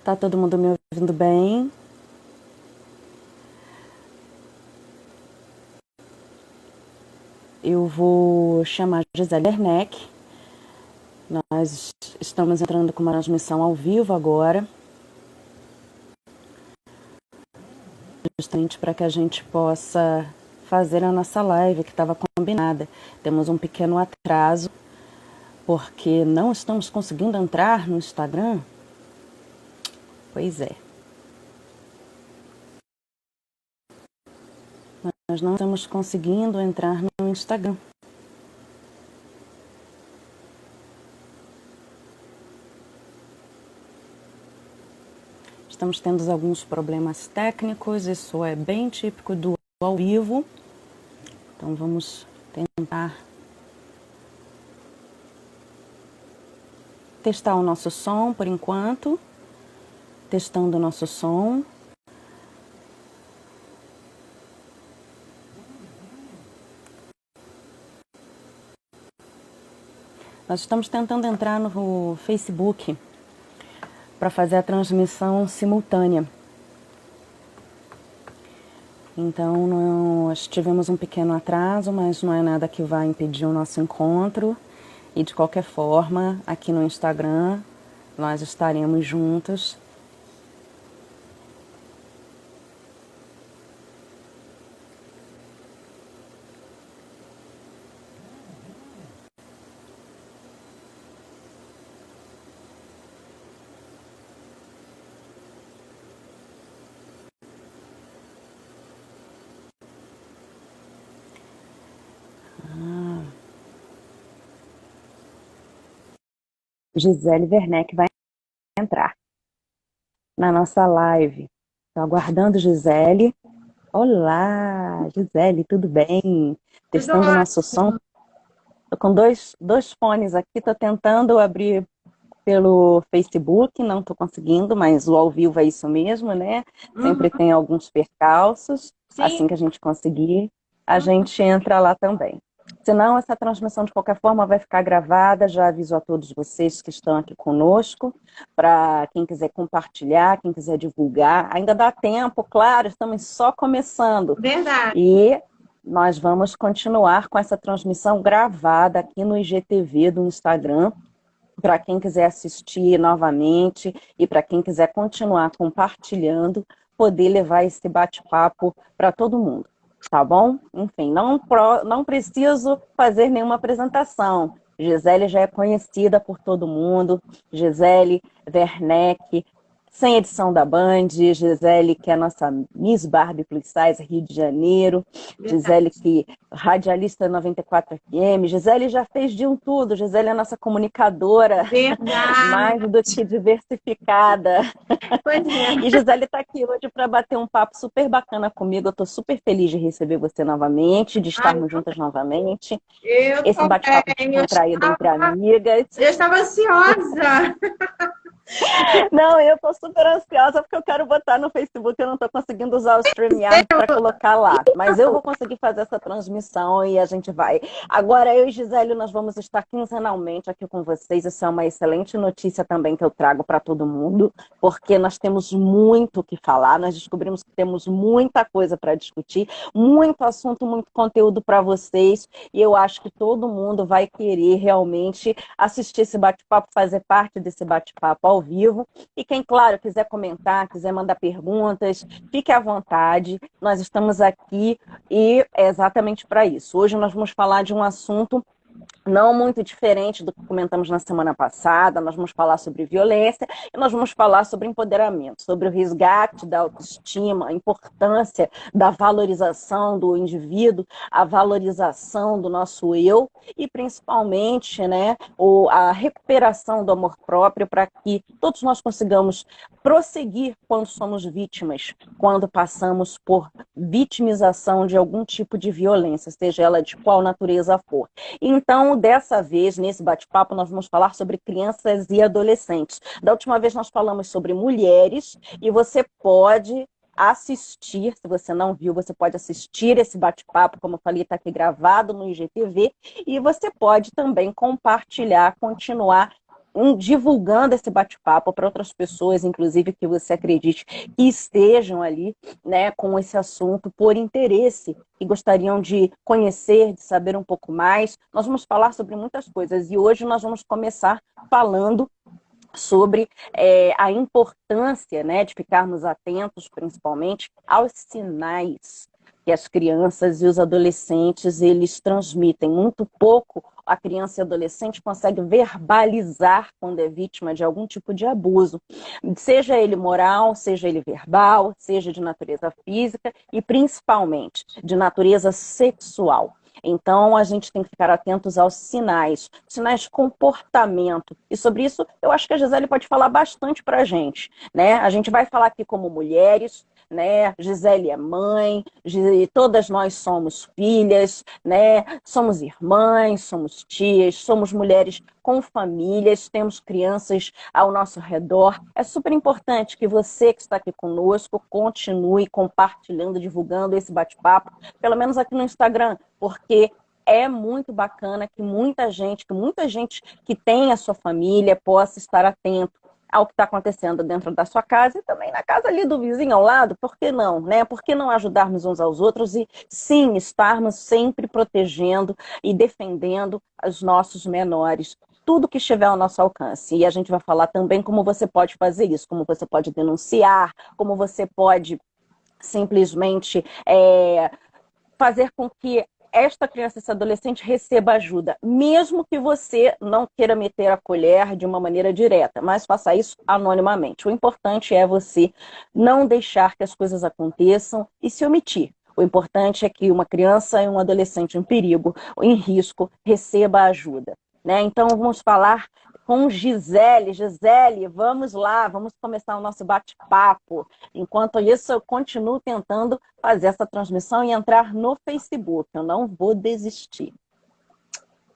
Tá todo mundo me ouvindo bem? Eu vou chamar Gisele Werneck. Nós estamos entrando com uma transmissão ao vivo agora, justamente para que a gente possa fazer a nossa live que estava combinada. Temos um pequeno atraso, porque não estamos conseguindo entrar no Instagram. Pois é. Nós não estamos conseguindo entrar no Instagram. Estamos tendo alguns problemas técnicos, isso é bem típico do ao vivo. Então vamos tentar testar o nosso som por enquanto. Testando o nosso som. Nós estamos tentando entrar no Facebook para fazer a transmissão simultânea. Então, nós tivemos um pequeno atraso, mas não é nada que vai impedir o nosso encontro. E, de qualquer forma, aqui no Instagram, nós estaremos juntos. Gisele Werneck vai entrar na nossa live. Estou aguardando Gisele. Olá, Gisele, tudo bem? Testando o nosso som. Estou com dois fones aqui, estou tentando abrir pelo Facebook, não estou conseguindo, mas o ao vivo é isso mesmo, né? Sempre tem alguns percalços. Sim. Assim que a gente conseguir, a gente entra lá também. Senão, essa transmissão, de qualquer forma, vai ficar gravada. Já aviso a todos vocês que estão aqui conosco, para quem quiser compartilhar, quem quiser divulgar. Ainda dá tempo, claro, estamos só começando. Verdade. E nós vamos continuar com essa transmissão gravada aqui no IGTV do Instagram, para quem quiser assistir novamente e para quem quiser continuar compartilhando, poder levar esse bate-papo para todo mundo. Tá bom? Enfim, não preciso fazer nenhuma apresentação. Gisele já é conhecida por todo mundo. Gisele Werneck, sem edição da Band. Gisele, que é a nossa Miss Barbie Plus Size Rio de Janeiro. Gisele, que radialista 94 FM. Gisele já fez de um tudo. Gisele é a nossa comunicadora. Verdade. Mais do que diversificada. Pois é. E Gisele está aqui hoje para bater um papo super bacana comigo. Eu estou super feliz de receber você novamente, de estarmos juntas novamente. Esse bate-papo descontraído entre amigas. Eu estava ansiosa. Não, eu tô super ansiosa porque eu quero botar no Facebook, eu não tô conseguindo usar o StreamYard para colocar lá. Mas eu vou conseguir fazer essa transmissão e a gente vai. Agora, eu e Gisele, nós vamos estar quinzenalmente aqui com vocês. Isso é uma excelente notícia também que eu trago para todo mundo, porque nós temos muito o que falar, nós descobrimos que temos muita coisa para discutir, muito assunto, muito conteúdo para vocês, e eu acho que todo mundo vai querer realmente assistir esse bate-papo, fazer parte desse bate-papo ao vivo. E quem, claro, quiser comentar, quiser mandar perguntas, fique à vontade. Nós estamos aqui e é exatamente para isso. Hoje nós vamos falar de um assunto não muito diferente do que comentamos na semana passada. Nós vamos falar sobre violência e nós vamos falar sobre empoderamento, sobre o resgate da autoestima, a importância da valorização do indivíduo, a valorização do nosso eu e principalmente, né, a recuperação do amor próprio para que todos nós consigamos prosseguir quando somos vítimas, quando passamos por vitimização de algum tipo de violência, seja ela de qual natureza for. Então, dessa vez, nesse bate-papo, nós vamos falar sobre crianças e adolescentes. Da última vez nós falamos sobre mulheres e você pode assistir, se você não viu, você pode assistir esse bate-papo, como eu falei, está aqui gravado no IGTV, e você pode também compartilhar, continuar divulgando esse bate-papo para outras pessoas, inclusive que você acredite que estejam ali, né, com esse assunto por interesse e gostariam de conhecer, de saber um pouco mais. Nós vamos falar sobre muitas coisas e hoje nós vamos começar falando sobre a importância, né, de ficarmos atentos, principalmente, aos sinais que as crianças e os adolescentes eles transmitem. Muito pouco a criança e adolescente consegue verbalizar quando é vítima de algum tipo de abuso, seja ele moral, seja ele verbal, seja de natureza física e principalmente de natureza sexual. Então, a gente tem que ficar atentos aos sinais de comportamento. E sobre isso, eu acho que a Gisele pode falar bastante para a gente, né? A gente vai falar aqui como mulheres, né? Gisele é mãe, todas nós somos filhas, né? Somos irmãs, somos tias, somos mulheres com famílias, temos crianças ao nosso redor. É super importante que você que está aqui conosco continue compartilhando, divulgando esse bate-papo, pelo menos aqui no Instagram, porque é muito bacana que muita gente que tem a sua família possa estar atento ao que está acontecendo dentro da sua casa e também na casa ali do vizinho ao lado, por que não, né? Por que não ajudarmos uns aos outros e sim, estarmos sempre protegendo e defendendo os nossos menores, tudo que estiver ao nosso alcance. E a gente vai falar também como você pode fazer isso, como você pode denunciar, como você pode simplesmente fazer com que esta criança, esse adolescente receba ajuda, mesmo que você não queira meter a colher de uma maneira direta, mas faça isso anonimamente. O importante é você não deixar que as coisas aconteçam e se omitir. O importante é que uma criança e um adolescente em perigo, em risco, receba ajuda, né? Então vamos falar com Gisele. Gisele, vamos lá, vamos começar o nosso bate-papo. Enquanto isso, eu continuo tentando fazer essa transmissão e entrar no Facebook. Eu não vou desistir.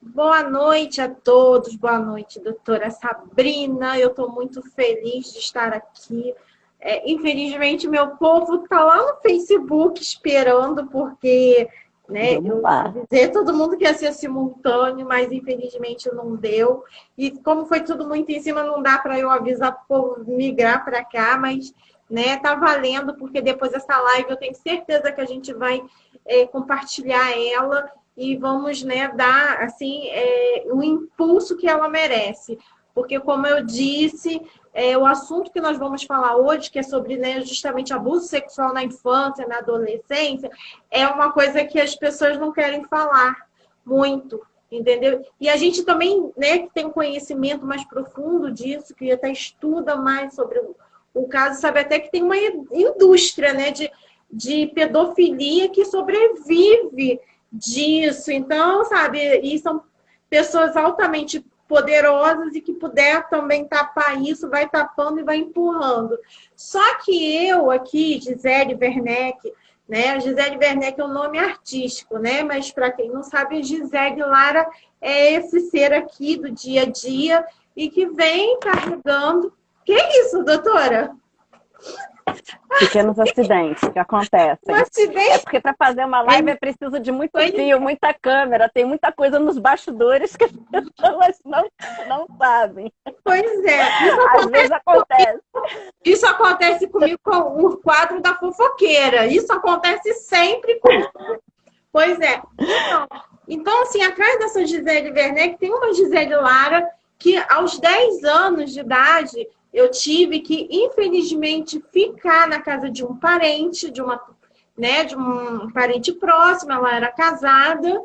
Boa noite a todos, boa noite, doutora Sabrina. Eu estou muito feliz de estar aqui. Infelizmente, meu povo está lá no Facebook esperando, porque eu avisei todo mundo que ia ser simultâneo, mas infelizmente não deu. E como foi tudo muito em cima, não dá para eu avisar para o povo migrar para cá, mas tá valendo, porque depois dessa live eu tenho certeza que a gente vai compartilhar ela e vamos dar assim, o impulso que ela merece. Porque, como eu disse, o assunto que nós vamos falar hoje, que é sobre justamente abuso sexual na infância, na adolescência, é uma coisa que as pessoas não querem falar muito, entendeu? E a gente também, que tem um conhecimento mais profundo disso, que até estuda mais sobre o caso, sabe até que tem uma indústria, de pedofilia que sobrevive disso. Então, sabe, e são pessoas altamente poderosas e que puder também tapar isso, vai tapando e vai empurrando. Só que eu aqui, Gisele Werneck, a Gisele Werneck é um nome artístico, mas para quem não sabe, a Gisele Lara é esse ser aqui do dia a dia e que vem carregando... Que isso, doutora? Pequenos acidentes que acontecem. É porque para fazer uma live é preciso de muito fio, muita câmera, tem muita coisa nos bastidores que as pessoas não sabem. Pois é. Às vezes acontece. Isso acontece comigo com o quadro da fofoqueira. Isso acontece sempre comigo. Pois é. Então, assim, atrás dessa Gisele Werneck tem uma Gisele Lara que aos 10 anos de idade eu tive que, infelizmente, ficar na casa de um parente, de um parente próximo. Ela era casada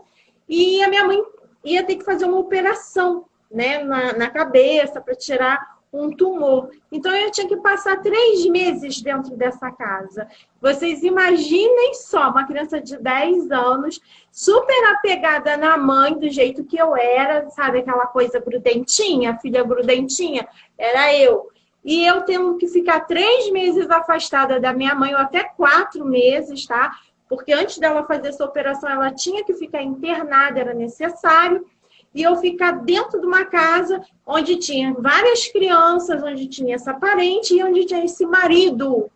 e a minha mãe ia ter que fazer uma operação, na cabeça para tirar um tumor. Então, eu tinha que passar 3 meses dentro dessa casa. Vocês imaginem só, uma criança de 10 anos, super apegada na mãe, do jeito que eu era, sabe aquela coisa grudentinha, filha grudentinha? Era eu. E eu tendo que ficar 3 meses afastada da minha mãe, ou até 4 meses, tá? Porque antes dela fazer essa operação, ela tinha que ficar internada, era necessário. E eu ficar dentro de uma casa onde tinha várias crianças, onde tinha essa parente e onde tinha esse marido.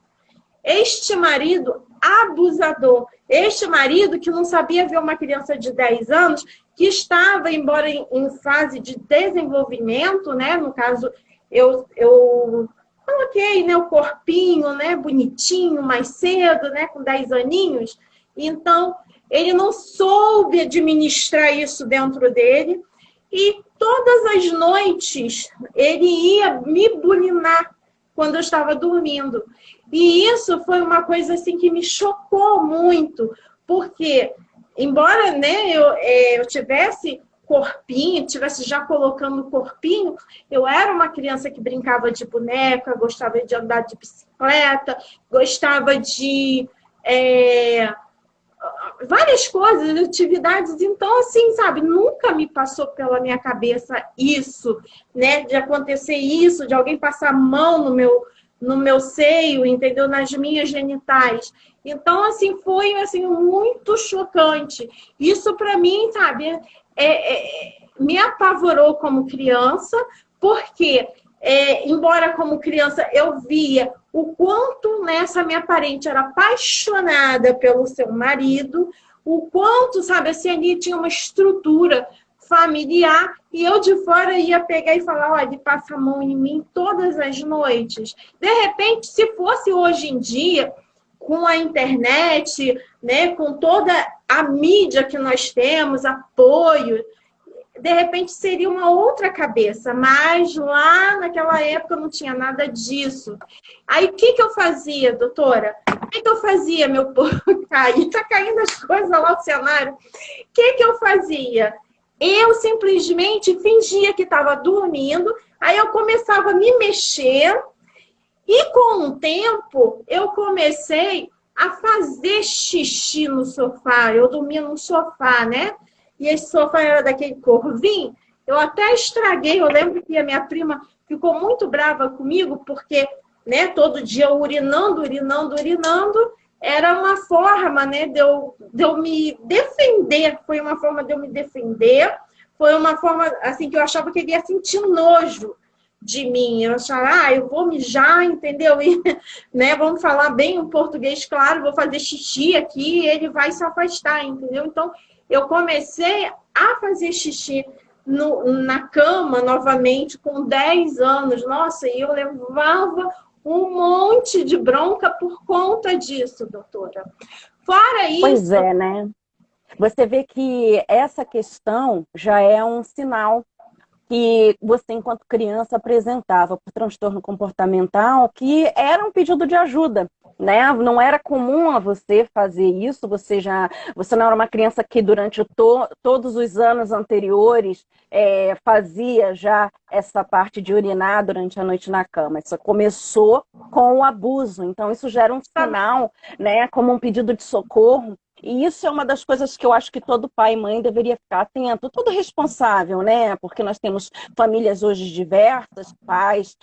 Este marido abusador. Este marido que não sabia ver uma criança de 10 anos, que estava, embora em fase de desenvolvimento, né? No caso, eu coloquei, né, o corpinho, né, bonitinho, mais cedo, né, com 10 aninhos. Então, ele não soube administrar isso dentro dele. E todas as noites ele ia me bulinar quando eu estava dormindo. E isso foi uma coisa assim que me chocou muito, porque embora, né, eu tivesse corpinho, tivesse já colocando o corpinho, eu era uma criança que brincava de boneca, gostava de andar de bicicleta, gostava de várias coisas, atividades. Então, assim, sabe, nunca me passou pela minha cabeça isso, né, de acontecer isso, de alguém passar a mão no meu seio, entendeu? Nas minhas genitais. Então, assim, foi assim, muito chocante. Isso, para mim, sabe, me apavorou como criança, porque, embora como criança eu via o quanto essa minha parente era apaixonada pelo seu marido, o quanto, sabe, assim, ali tinha uma estrutura familiar, e eu de fora ia pegar e falar, olha, ele passa a mão em mim todas as noites. De repente, se fosse hoje em dia, com a internet, né, com toda a mídia que nós temos, apoio, de repente seria uma outra cabeça, mas lá naquela época não tinha nada disso. Aí o que eu fazia, doutora? O que eu fazia, meu povo? Tá caindo as coisas lá no cenário. O que eu fazia? Eu simplesmente fingia que estava dormindo, aí eu começava a me mexer, e com o tempo eu comecei a fazer xixi no sofá. Eu dormia no sofá, né? E esse sofá era daquele corvinho. Eu até estraguei. Eu lembro que a minha prima ficou muito brava comigo, porque, né, todo dia urinando, era uma forma, né, de eu me defender. Foi uma forma de eu me defender. Foi uma forma, assim, que eu achava que ele ia sentir nojo de mim. Eu achava, eu vou mijar, entendeu? E, né, vamos falar bem o português, claro, vou fazer xixi aqui e ele vai se afastar, entendeu? Então, eu comecei a fazer xixi na cama novamente com 10 anos. Nossa, e eu levava um monte de bronca por conta disso, doutora. Fora isso... Pois é, né? Você vê que essa questão já é um sinal que você, enquanto criança, apresentava por transtorno comportamental, que era um pedido de ajuda, né? Não era comum a você fazer isso, você não era uma criança que durante todos os anos anteriores fazia já essa parte de urinar durante a noite na cama. Isso começou com o abuso, então isso já era um sinal, né, como um pedido de socorro. E isso é uma das coisas que eu acho que todo pai e mãe deveria ficar atento, todo responsável, né? Porque nós temos famílias hoje diversas, pais,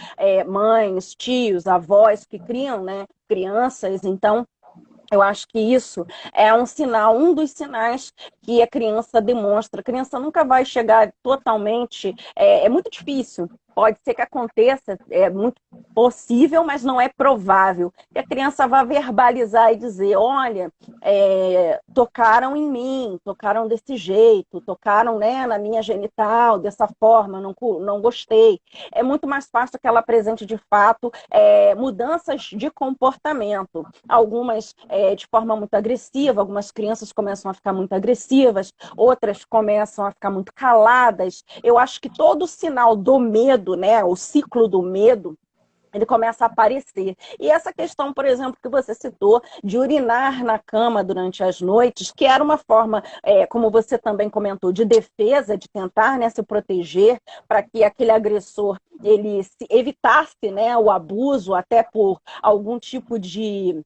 mães, tios, avós que criam, né, crianças. Então, eu acho que isso é um sinal, um dos sinais que a criança demonstra. A criança nunca vai chegar totalmente, é muito difícil. Pode ser que aconteça, é muito possível, mas não é provável. Que a criança vá verbalizar e dizer, olha, tocaram em mim, tocaram desse jeito, tocaram, né, na minha genital, dessa forma, não gostei. É muito mais fácil que ela apresente, de fato, mudanças de comportamento. Algumas de forma muito agressiva, algumas crianças começam a ficar muito agressivas, outras começam a ficar muito caladas. Eu acho que todo sinal do medo, né, o ciclo do medo, ele começa a aparecer. E essa questão, por exemplo, que você citou, de urinar na cama durante as noites, que era uma forma, como você também comentou, de defesa, de tentar, né, se proteger, para que aquele agressor ele evitasse, né, o abuso, até por algum tipo de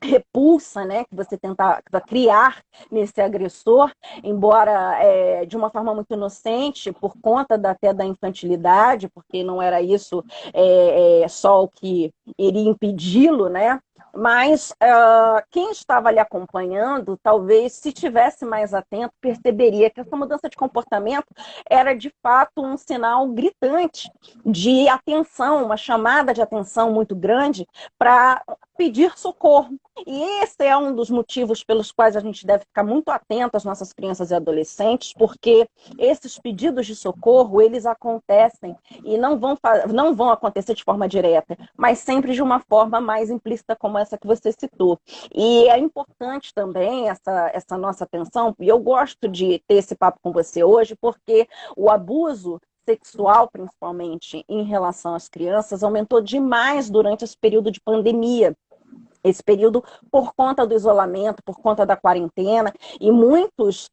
repulsa, né, que você tenta criar nesse agressor, embora de uma forma muito inocente, por conta até da infantilidade, porque não era isso só o que iria impedi-lo, né? Mas quem estava ali acompanhando, talvez, se tivesse mais atento, perceberia que essa mudança de comportamento era, de fato, um sinal gritante de atenção, uma chamada de atenção muito grande para pedir socorro. E esse é um dos motivos pelos quais a gente deve ficar muito atento às nossas crianças e adolescentes, porque esses pedidos de socorro, eles acontecem e não vão acontecer de forma direta, mas sempre de uma forma mais implícita, como essa que você citou. E é importante também essa nossa atenção, e eu gosto de ter esse papo com você hoje, porque o abuso sexual, principalmente em relação às crianças, aumentou demais durante esse período de pandemia. Esse período por conta do isolamento, por conta da quarentena, e muitos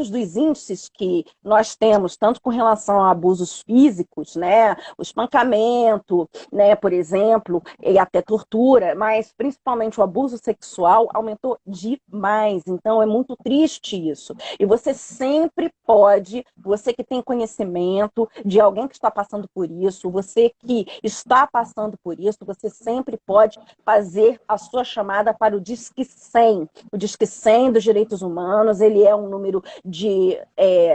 dos índices que nós temos, tanto com relação a abusos físicos, né, o espancamento, né, por exemplo, e até tortura, mas principalmente o abuso sexual aumentou demais. Então é muito triste isso. E você sempre pode, você que tem conhecimento de alguém que está passando por isso, você que está passando por isso, você sempre pode fazer a sua chamada para o Disque 100. O Disque 100 dos Direitos Humanos, ele é um número de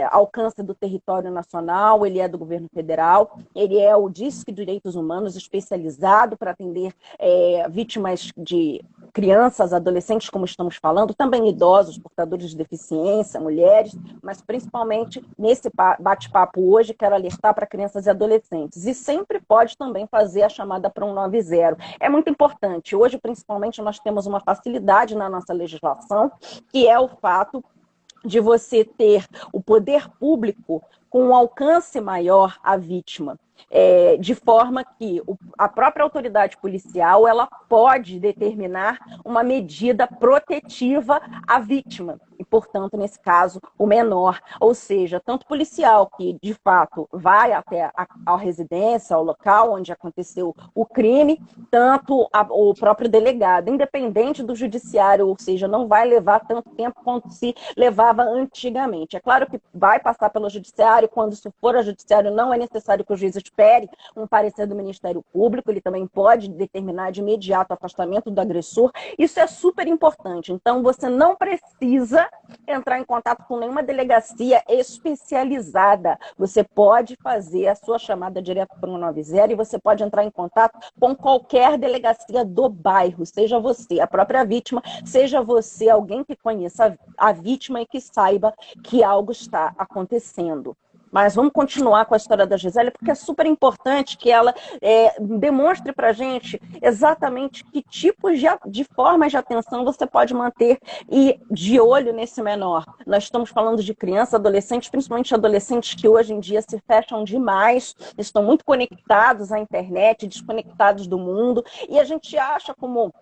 alcance do território nacional, ele é do governo federal, ele é o Disque Direitos Humanos especializado para atender vítimas de crianças, adolescentes, como estamos falando, também idosos, portadores de deficiência, mulheres, mas principalmente nesse bate-papo hoje, quero alertar para crianças e adolescentes. E sempre pode também fazer a chamada para 190. É muito importante. Hoje, principalmente, nós temos uma facilidade na nossa legislação, que é o fato de você ter o poder público com um alcance maior à vítima. De forma que a própria autoridade policial ela pode determinar uma medida protetiva à vítima, e, portanto, nesse caso, o menor. Ou seja, tanto policial que, de fato, vai até a residência, ao local onde aconteceu o crime, tanto o próprio delegado, independente do judiciário, ou seja, não vai levar tanto tempo quanto se levava antigamente. É claro que vai passar pelo judiciário, quando isso for a judiciário, não é necessário que o juiz espere um parecer do Ministério Público, ele também pode determinar de imediato o afastamento do agressor. Isso é super importante. Então, você não precisa entrar em contato com nenhuma delegacia especializada. Você pode fazer a sua chamada direto para o 190 e você pode entrar em contato com qualquer delegacia do bairro, seja você a própria vítima, seja você alguém que conheça a vítima e que saiba que algo está acontecendo. Mas vamos continuar com a história da Gisele, porque é super importante que ela demonstre para a gente exatamente que tipos de formas de atenção você pode manter e de olho nesse menor. Nós estamos falando de crianças, adolescentes, principalmente adolescentes que hoje em dia se fecham demais, estão muito conectados à internet, desconectados do mundo, e a gente acha como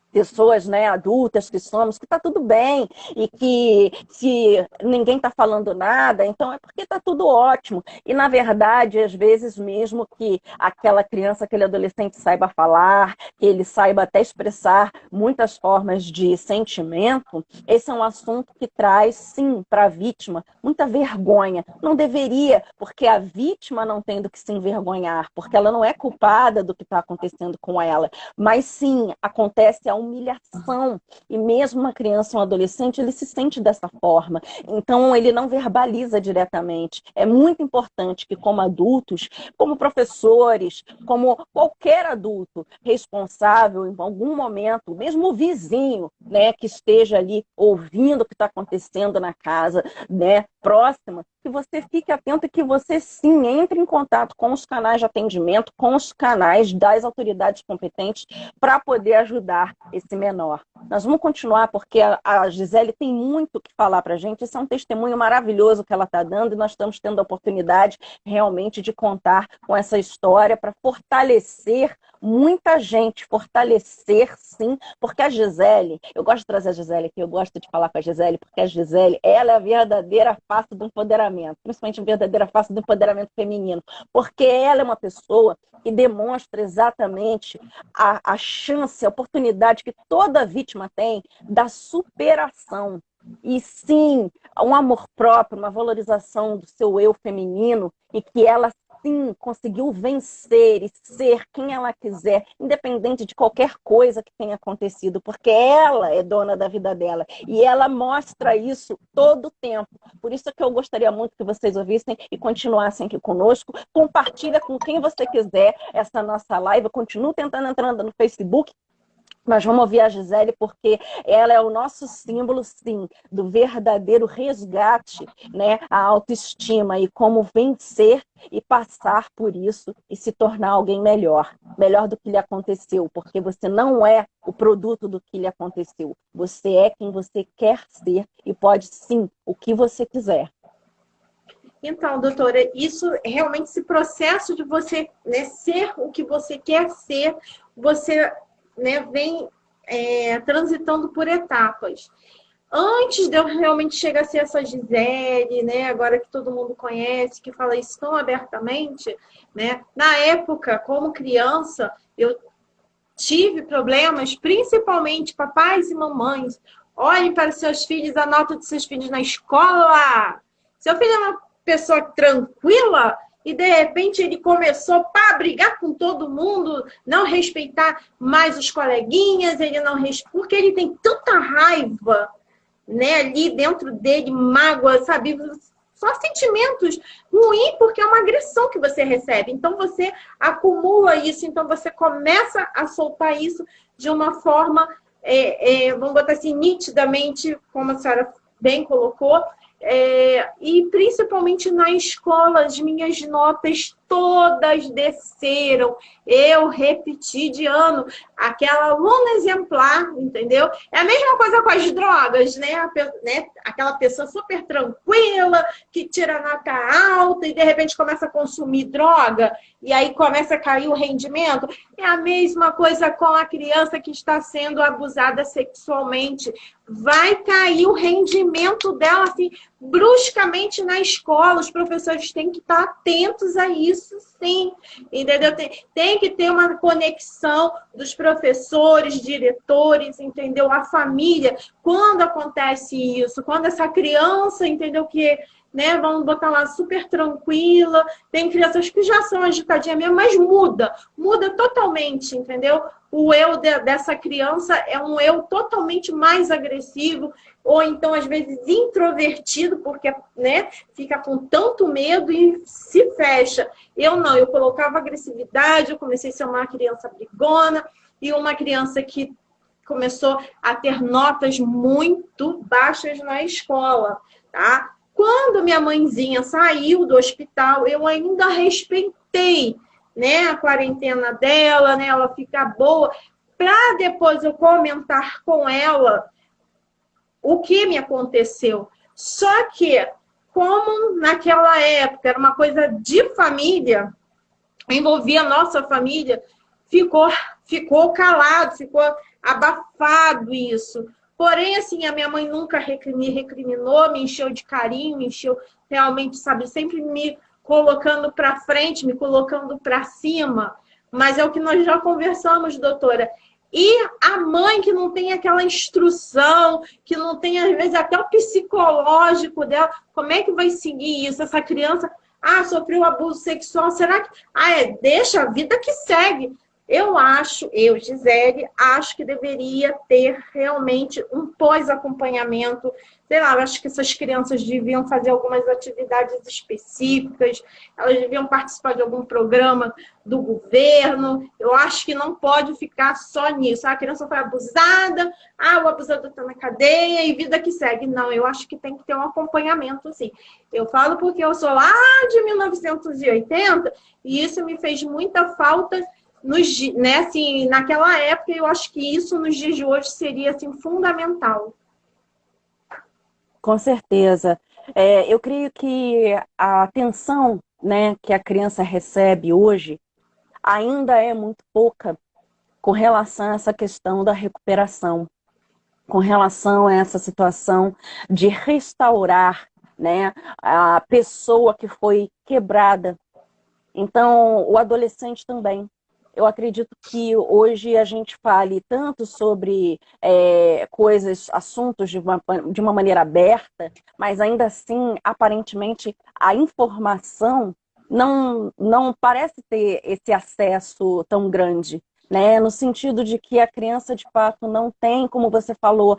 pessoas, né, adultas que somos, que está tudo bem e que se ninguém está falando nada, então é porque está tudo ótimo. E, na verdade, às vezes mesmo que aquela criança, aquele adolescente saiba falar, que ele saiba até expressar muitas formas de sentimento, esse é um assunto que traz, sim, para a vítima muita vergonha. Não deveria, porque a vítima não tem do que se envergonhar, porque ela não é culpada do que está acontecendo com ela, mas sim, acontece a humilhação, e mesmo uma criança, um adolescente, ele se sente dessa forma, então ele não verbaliza diretamente. É muito importante que, como adultos, como professores, como qualquer adulto responsável, em algum momento, mesmo o vizinho, né, que esteja ali ouvindo o que está acontecendo na casa, né, próxima, que você fique atento e que você sim entre em contato com os canais de atendimento, com os canais das autoridades competentes para poder ajudar esse menor. Nós vamos continuar porque a Gisele tem muito o que falar para a gente. Esse é um testemunho maravilhoso que ela está dando e nós estamos tendo a oportunidade realmente de contar com essa história para fortalecer muita gente, fortalecer sim, porque a Gisele, eu gosto de trazer a Gisele aqui, eu gosto de falar com a Gisele, porque a Gisele, ela é a verdadeira face do empoderamento, principalmente a verdadeira face do empoderamento feminino, porque ela é uma pessoa que demonstra exatamente a chance, a oportunidade que toda vítima tem da superação. E sim, um amor próprio, uma valorização do seu eu feminino, e que ela sim conseguiu vencer e ser quem ela quiser, independente de qualquer coisa que tenha acontecido, porque ela é dona da vida dela e ela mostra isso todo o tempo. Por isso que eu gostaria muito que vocês ouvissem e continuassem aqui conosco. Compartilha com quem você quiser essa nossa live. Eu continuo tentando entrar no Facebook, mas vamos ouvir a Gisele, porque ela é o nosso símbolo, sim, do verdadeiro resgate, né? A autoestima e como vencer e passar por isso e se tornar alguém melhor. Melhor do que lhe aconteceu, porque você não é o produto do que lhe aconteceu. Você é quem você quer ser e pode, sim, o que você quiser. Então, doutora, isso realmente, esse processo de você, né, ser o que você quer ser, você, né, vem transitando por etapas. Antes de eu realmente chegar a ser essa Gisele, né, agora que todo mundo conhece, que fala isso tão abertamente, né, na época, como criança, eu tive problemas, principalmente papais e mamães. Olhem para seus filhos, a nota de seus filhos na escola. Seu filho é uma pessoa tranquila e de repente ele começou a brigar com todo mundo, não respeitar mais os coleguinhas, ele não porque ele tem tanta raiva, né, ali dentro dele, mágoa, sabe? Só sentimentos ruins, porque é uma agressão que você recebe. Então, você acumula isso, então você começa a soltar isso de uma forma, vamos botar assim, nitidamente, como a senhora bem colocou, e principalmente na escola, as minhas notas todas desceram. Eu repeti de ano, aquela aluna exemplar, entendeu? É a mesma coisa com as drogas, né? Aquela pessoa super tranquila, que tira nota alta e de repente começa a consumir droga, e aí começa a cair o rendimento. É a mesma coisa com a criança que está sendo abusada sexualmente. Vai cair o rendimento dela assim, bruscamente na escola. Os professores têm que estar atentos a isso, sim. Entendeu? Tem que ter uma conexão dos professores, diretores, entendeu? A família. Quando acontece isso, quando essa criança, entendeu, que, né, vamos botar lá super tranquila, tem crianças que já são agitadinhas mesmo, mas muda totalmente, entendeu? O eu dessa criança é um eu totalmente mais agressivo, ou então, às vezes, introvertido, porque, né, fica com tanto medo e se fecha. Eu não, eu colocava agressividade, eu comecei a ser uma criança brigona, e uma criança que começou a ter notas muito baixas na escola, tá? Quando minha mãezinha saiu do hospital, eu ainda respeitei, né, a quarentena dela, né, ela ficar boa, para depois eu comentar com ela o que me aconteceu. Só que, como naquela época era uma coisa de família, envolvia a nossa família, ficou calado, ficou abafado isso. Porém, assim, a minha mãe nunca me recriminou, me encheu de carinho, me encheu realmente, sabe, sempre me colocando para frente, me colocando para cima. Mas é o que nós já conversamos, doutora. E a mãe que não tem aquela instrução, que não tem, às vezes, até o psicológico dela, como é que vai seguir isso? Essa criança, sofreu abuso sexual, será que... deixa a vida que segue. Eu, Gisele, acho que deveria ter realmente um pós-acompanhamento. Sei lá, eu acho que essas crianças deviam fazer algumas atividades específicas, elas deviam participar de algum programa do governo. Eu acho que não pode ficar só nisso. A criança foi abusada, o abusador está na cadeia e vida que segue. Não, eu acho que tem que ter um acompanhamento, sim. Eu falo porque eu sou lá de 1980 e isso me fez muita falta né, assim, naquela época. Eu acho que isso nos dias de hoje seria assim, fundamental. Com certeza. Eu creio que a atenção, né, que a criança recebe hoje ainda é muito pouca com relação a essa questão da recuperação, com relação a essa situação de restaurar, né, a pessoa que foi quebrada. Então, o adolescente também. Eu acredito que hoje a gente fale tanto sobre coisas, assuntos de uma maneira aberta, mas ainda assim, aparentemente, a informação não parece ter esse acesso tão grande, né? No sentido de que a criança, de fato, não tem, como você falou,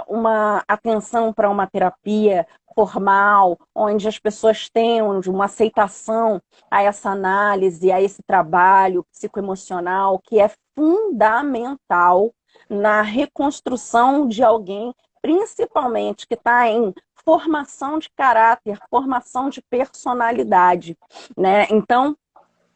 uma atenção para uma terapia formal, onde as pessoas tenham uma aceitação a essa análise, a esse trabalho psicoemocional, que é fundamental na reconstrução de alguém, principalmente que está em formação de caráter, formação de personalidade, né? Então,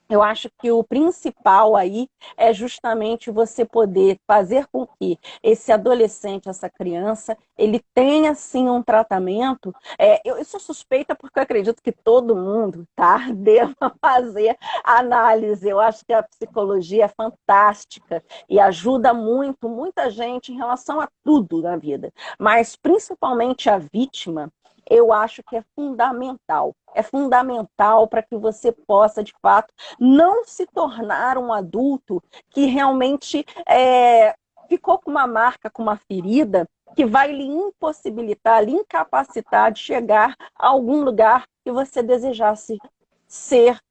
eu acho que o principal aí é justamente você poder fazer com que esse adolescente, essa criança, ele tenha sim um tratamento. Eu sou suspeita porque eu acredito que todo mundo, tá, deva fazer análise. Eu acho que a psicologia é fantástica e ajuda muito, muita gente em relação a tudo na vida, mas principalmente a vítima. Eu acho que é fundamental. É fundamental para que você possa, de fato, não se tornar um adulto que realmente ficou com uma marca, com uma ferida, que vai lhe impossibilitar, lhe incapacitar de chegar a algum lugar que você desejasse ser,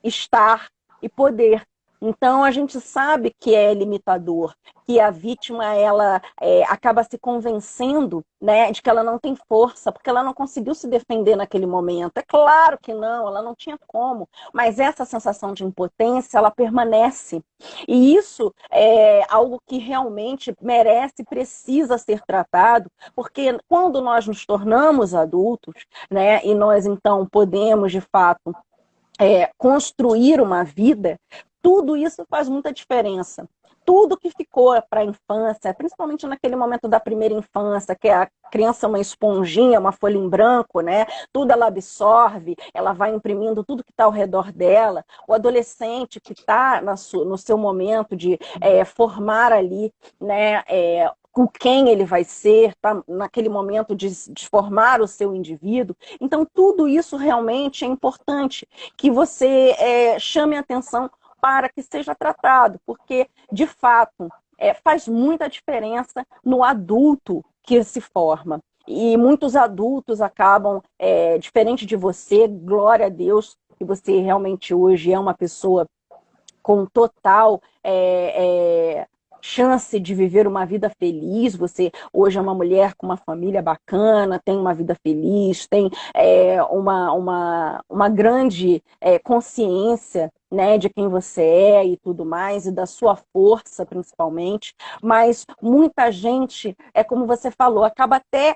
estar e poder. Então, a gente sabe que é limitador, que a vítima ela acaba se convencendo, né, de que ela não tem força, porque ela não conseguiu se defender naquele momento. É claro que não, ela não tinha como, mas essa sensação de impotência, ela permanece. E isso é algo que realmente merece, precisa ser tratado, porque quando nós nos tornamos adultos, né, e nós então podemos, de fato, construir uma vida, tudo isso faz muita diferença. Tudo que ficou para a infância, principalmente naquele momento da primeira infância, que a criança é uma esponjinha, uma folha em branco, né? Tudo ela absorve, ela vai imprimindo tudo que está ao redor dela. O adolescente que está no seu momento de formar ali, né? Com quem ele vai ser, tá naquele momento de formar o seu indivíduo. Então, tudo isso realmente é importante que você chame atenção para que seja tratado, porque, de fato, faz muita diferença no adulto que se forma. E muitos adultos acabam, diferente de você, glória a Deus, que você realmente hoje é uma pessoa com total chance de viver uma vida feliz. Você hoje é uma mulher com uma família bacana, tem uma vida feliz, tem uma grande consciência, né, de quem você é e tudo mais, e da sua força, principalmente. Mas muita gente, como você falou, acaba até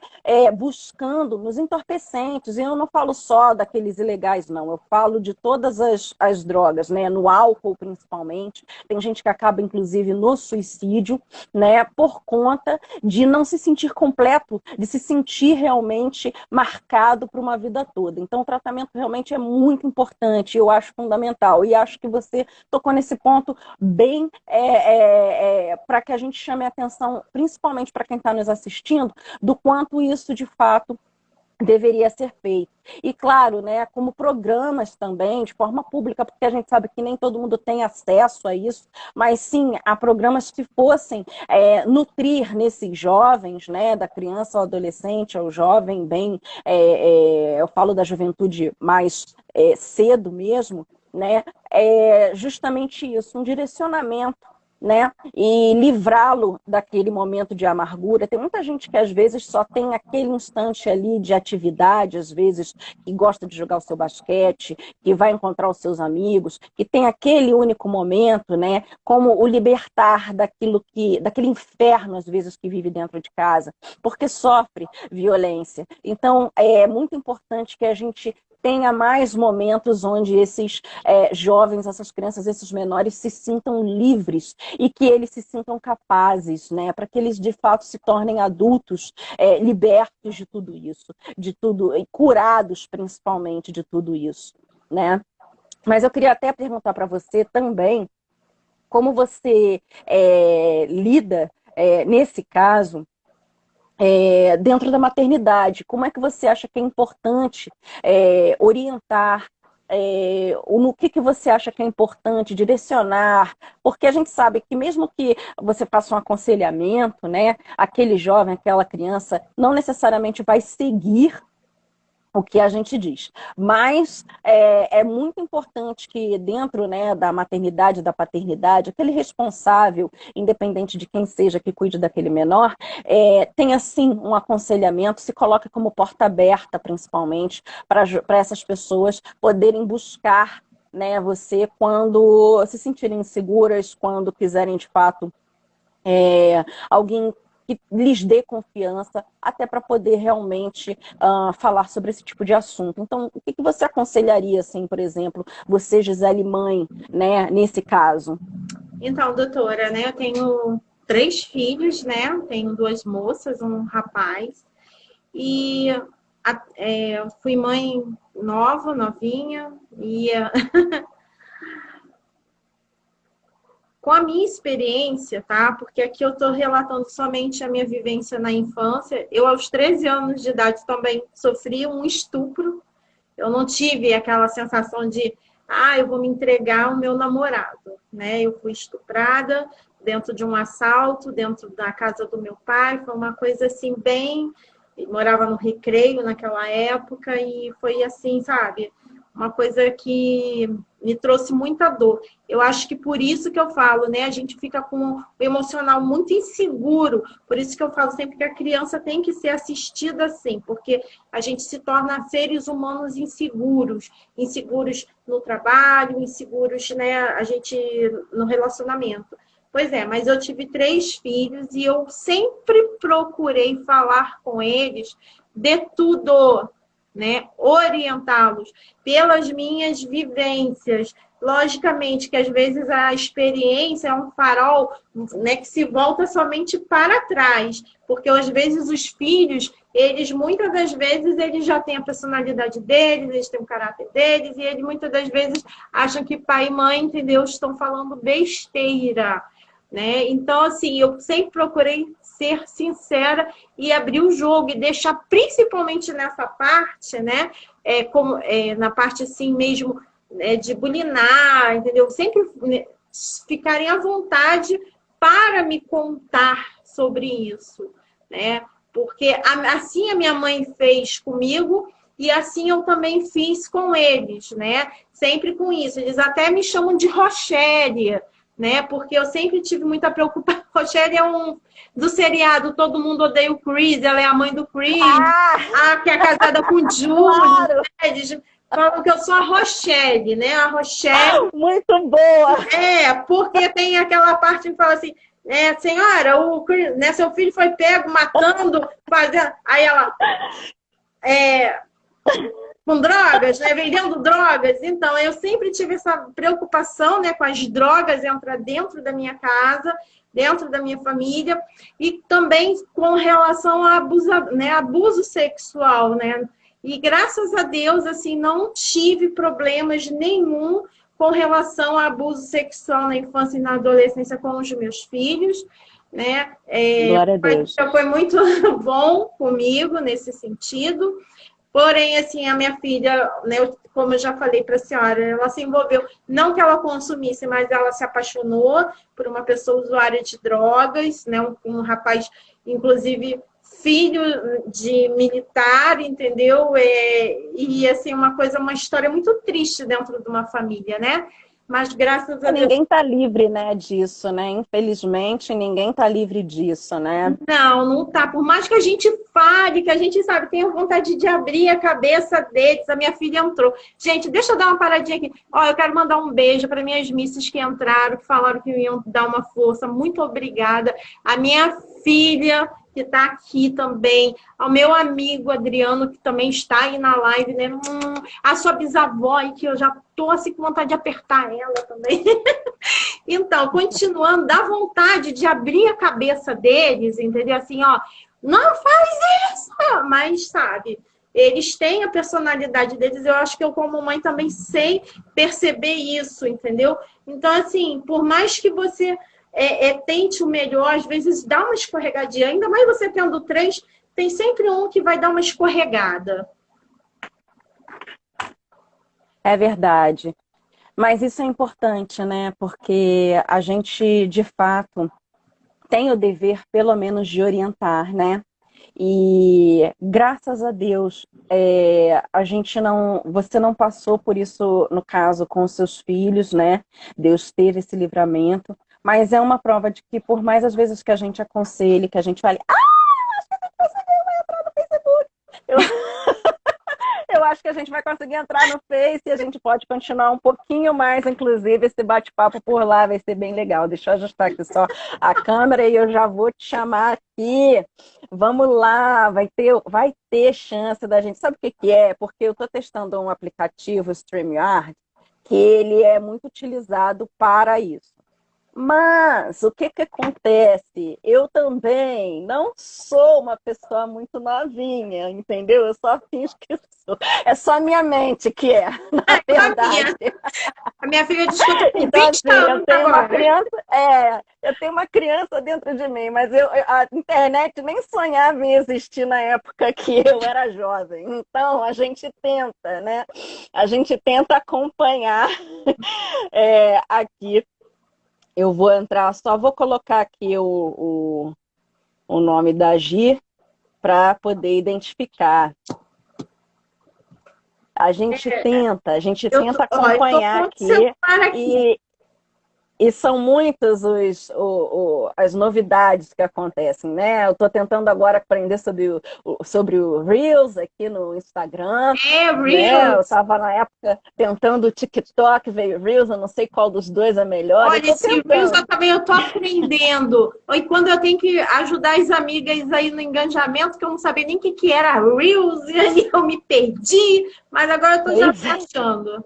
buscando nos entorpecentes. E eu não falo só daqueles ilegais, não. Eu falo de todas as drogas, né, no álcool, principalmente. Tem gente que acaba, inclusive, no suicídio, né, por conta de não se sentir completo, de se sentir realmente marcado por uma vida toda. Então, o tratamento realmente é muito importante, eu acho fundamental. E acho que você tocou nesse ponto bem para que a gente chame a atenção, principalmente para quem está nos assistindo, do quanto isso, de fato, deveria ser feito. E claro, né, como programas também, de forma pública, porque a gente sabe que nem todo mundo tem acesso a isso, mas sim, há programas que fossem nutrir nesses jovens, né, da criança ao adolescente, ao jovem, bem, eu falo da juventude mais cedo mesmo, né, justamente isso, um direcionamento, né? E livrá-lo daquele momento de amargura. Tem muita gente que às vezes só tem aquele instante ali de atividade, às vezes que gosta de jogar o seu basquete, que vai encontrar os seus amigos, que tem aquele único momento, né? Como o libertar daquele inferno às vezes que vive dentro de casa, porque sofre violência. Então é muito importante que a gente tenha mais momentos onde esses jovens, essas crianças, esses menores se sintam livres e que eles se sintam capazes, né, para que eles de fato se tornem adultos libertos de tudo isso, de tudo, e curados principalmente de tudo isso, né? Mas eu queria até perguntar para você também como você lida nesse caso dentro da maternidade. Como é que você acha que é importante orientar? No que você acha que é importante direcionar? Porque a gente sabe que mesmo que você faça um aconselhamento, né, aquele jovem, aquela criança, não necessariamente vai seguir o que a gente diz. Mas é muito importante que dentro, né, da maternidade e da paternidade, aquele responsável, independente de quem seja que cuide daquele menor, tenha sim um aconselhamento, se coloque como porta aberta, principalmente, para essas pessoas poderem buscar, né, você quando se sentirem inseguras, quando quiserem de fato alguém que lhes dê confiança, até para poder realmente falar sobre esse tipo de assunto. Então, o que você aconselharia, assim, por exemplo, você, Gisele, mãe, né, nesse caso? Então, doutora, né, eu tenho 3 filhos, né? Tenho 2 moças, um rapaz. E fui mãe novinha, e com a minha experiência, tá? Porque aqui eu estou relatando somente a minha vivência na infância. Eu, aos 13 anos de idade, também sofri um estupro. Eu não tive aquela sensação de, eu vou me entregar ao meu namorado, né? Eu fui estuprada dentro de um assalto, dentro da casa do meu pai. Foi uma coisa assim, bem. Eu morava no Recreio naquela época e foi assim, sabe? Uma coisa que me trouxe muita dor. Eu acho que por isso que eu falo, né? A gente fica com o emocional muito inseguro. Por isso que eu falo sempre que a criança tem que ser assistida assim, porque a gente se torna seres humanos inseguros, inseguros no trabalho, inseguros, né? A gente no relacionamento. Pois é, mas eu tive 3 filhos e eu sempre procurei falar com eles de tudo, né? Orientá-los pelas minhas vivências. Logicamente que às vezes a experiência é um farol, né, que se volta somente para trás, porque às vezes os filhos, eles muitas das vezes eles já têm a personalidade deles, eles têm o caráter deles e eles muitas das vezes acham que pai e mãe, entendeu, estão falando besteira, né? Então assim, eu sempre procurei ser sincera e abrir o jogo e deixar principalmente nessa parte, né? Na parte assim mesmo de bulinar, entendeu? Sempre ficarem à vontade para me contar sobre isso, né? Porque assim a minha mãe fez comigo e assim eu também fiz com eles, né? Sempre com isso. Eles até me chamam de Rochelle, né? Porque eu sempre tive muita preocupação. Rochelle é do seriado Todo Mundo Odeia o Chris, ela é a mãe do Chris, que é casada com o Julie, Claro! né? Eles falam que eu sou a Rochelle, né? A Rochelle. Muito boa! Porque tem aquela parte que fala assim, senhora, né, seu filho foi pego matando, fazendo. Aí ela. Com drogas, né? Vendendo drogas. Então, eu sempre tive essa preocupação, né, com as drogas entrar dentro da minha casa, dentro da minha família, e também com relação a abuso sexual, né? E graças a Deus, assim, não tive problemas nenhum com relação a abuso sexual na infância e na adolescência com os meus filhos, né? Glória a Deus. Foi muito bom comigo nesse sentido. Porém, assim, a minha filha, né, como eu já falei para a senhora, ela se envolveu, não que ela consumisse, mas ela se apaixonou por uma pessoa usuária de drogas, né, um rapaz, inclusive, filho de militar, entendeu? E, assim, uma história muito triste dentro de uma família, né? Mas graças a Deus. Ninguém está livre, né, disso, né? Infelizmente, ninguém está livre disso, né? Não, não tá. Por mais que a gente fale, que a gente sabe, tenha vontade de abrir a cabeça deles. A minha filha entrou. Gente, deixa eu dar uma paradinha aqui. Ó, eu quero mandar um beijo para minhas missas que entraram, que falaram que iam dar uma força. Muito obrigada. A minha filha, que está aqui também. Ao meu amigo Adriano, que também está aí na live, né? A sua bisavó aí, que eu já tô assim com vontade de apertar ela também. Então, continuando, dá vontade de abrir a cabeça deles, entendeu? Assim, ó, não faz isso! Mas, sabe, eles têm a personalidade deles, eu acho que eu, como mãe, também sei perceber isso, entendeu? Então, assim, por mais que você tente o melhor, às vezes dá uma escorregadinha, ainda mais você tendo 3, tem sempre um que vai dar uma escorregada. É verdade. Mas isso é importante, né? Porque a gente, de fato, tem o dever, pelo menos, de orientar, né? E graças a Deus, você não passou por isso, no caso, com os seus filhos, né? Deus teve esse livramento, mas é uma prova de que, por mais às vezes que a gente aconselhe, que a gente fale, eu, eu acho que a gente vai conseguir entrar no Face e a gente pode continuar um pouquinho mais, inclusive, esse bate-papo por lá vai ser bem legal. Deixa eu ajustar aqui só a câmera e eu já vou te chamar aqui. Vamos lá, vai ter chance da gente. Sabe o que que é? Porque eu estou testando um aplicativo, StreamYard, que ele é muito utilizado para isso. Mas o que que acontece? Eu também não sou uma pessoa muito novinha, entendeu? Eu só finjo que sou. É só a minha mente que é, na verdade. A minha filha diz que eu tô com Então, 20 assim, eu anos tenho uma agora. criança, eu tenho uma criança dentro de mim, mas a internet nem sonhava em existir na época que eu era jovem. Então, a gente tenta, né? A gente tenta acompanhar aqui. Eu vou entrar, só vou colocar aqui o nome da Gi para poder identificar. A gente tenta acompanhar aqui e são muitas as novidades que acontecem, né? Eu estou tentando agora aprender sobre o Reels aqui no Instagram. Reels. Né? Eu estava na época tentando o TikTok, veio o Reels, eu não sei qual dos dois é melhor. Olha, esse Reels eu estou aprendendo. E quando eu tenho que ajudar as amigas aí no engajamento, que eu não sabia nem o que era Reels, e aí eu me perdi, mas agora eu estou já achando.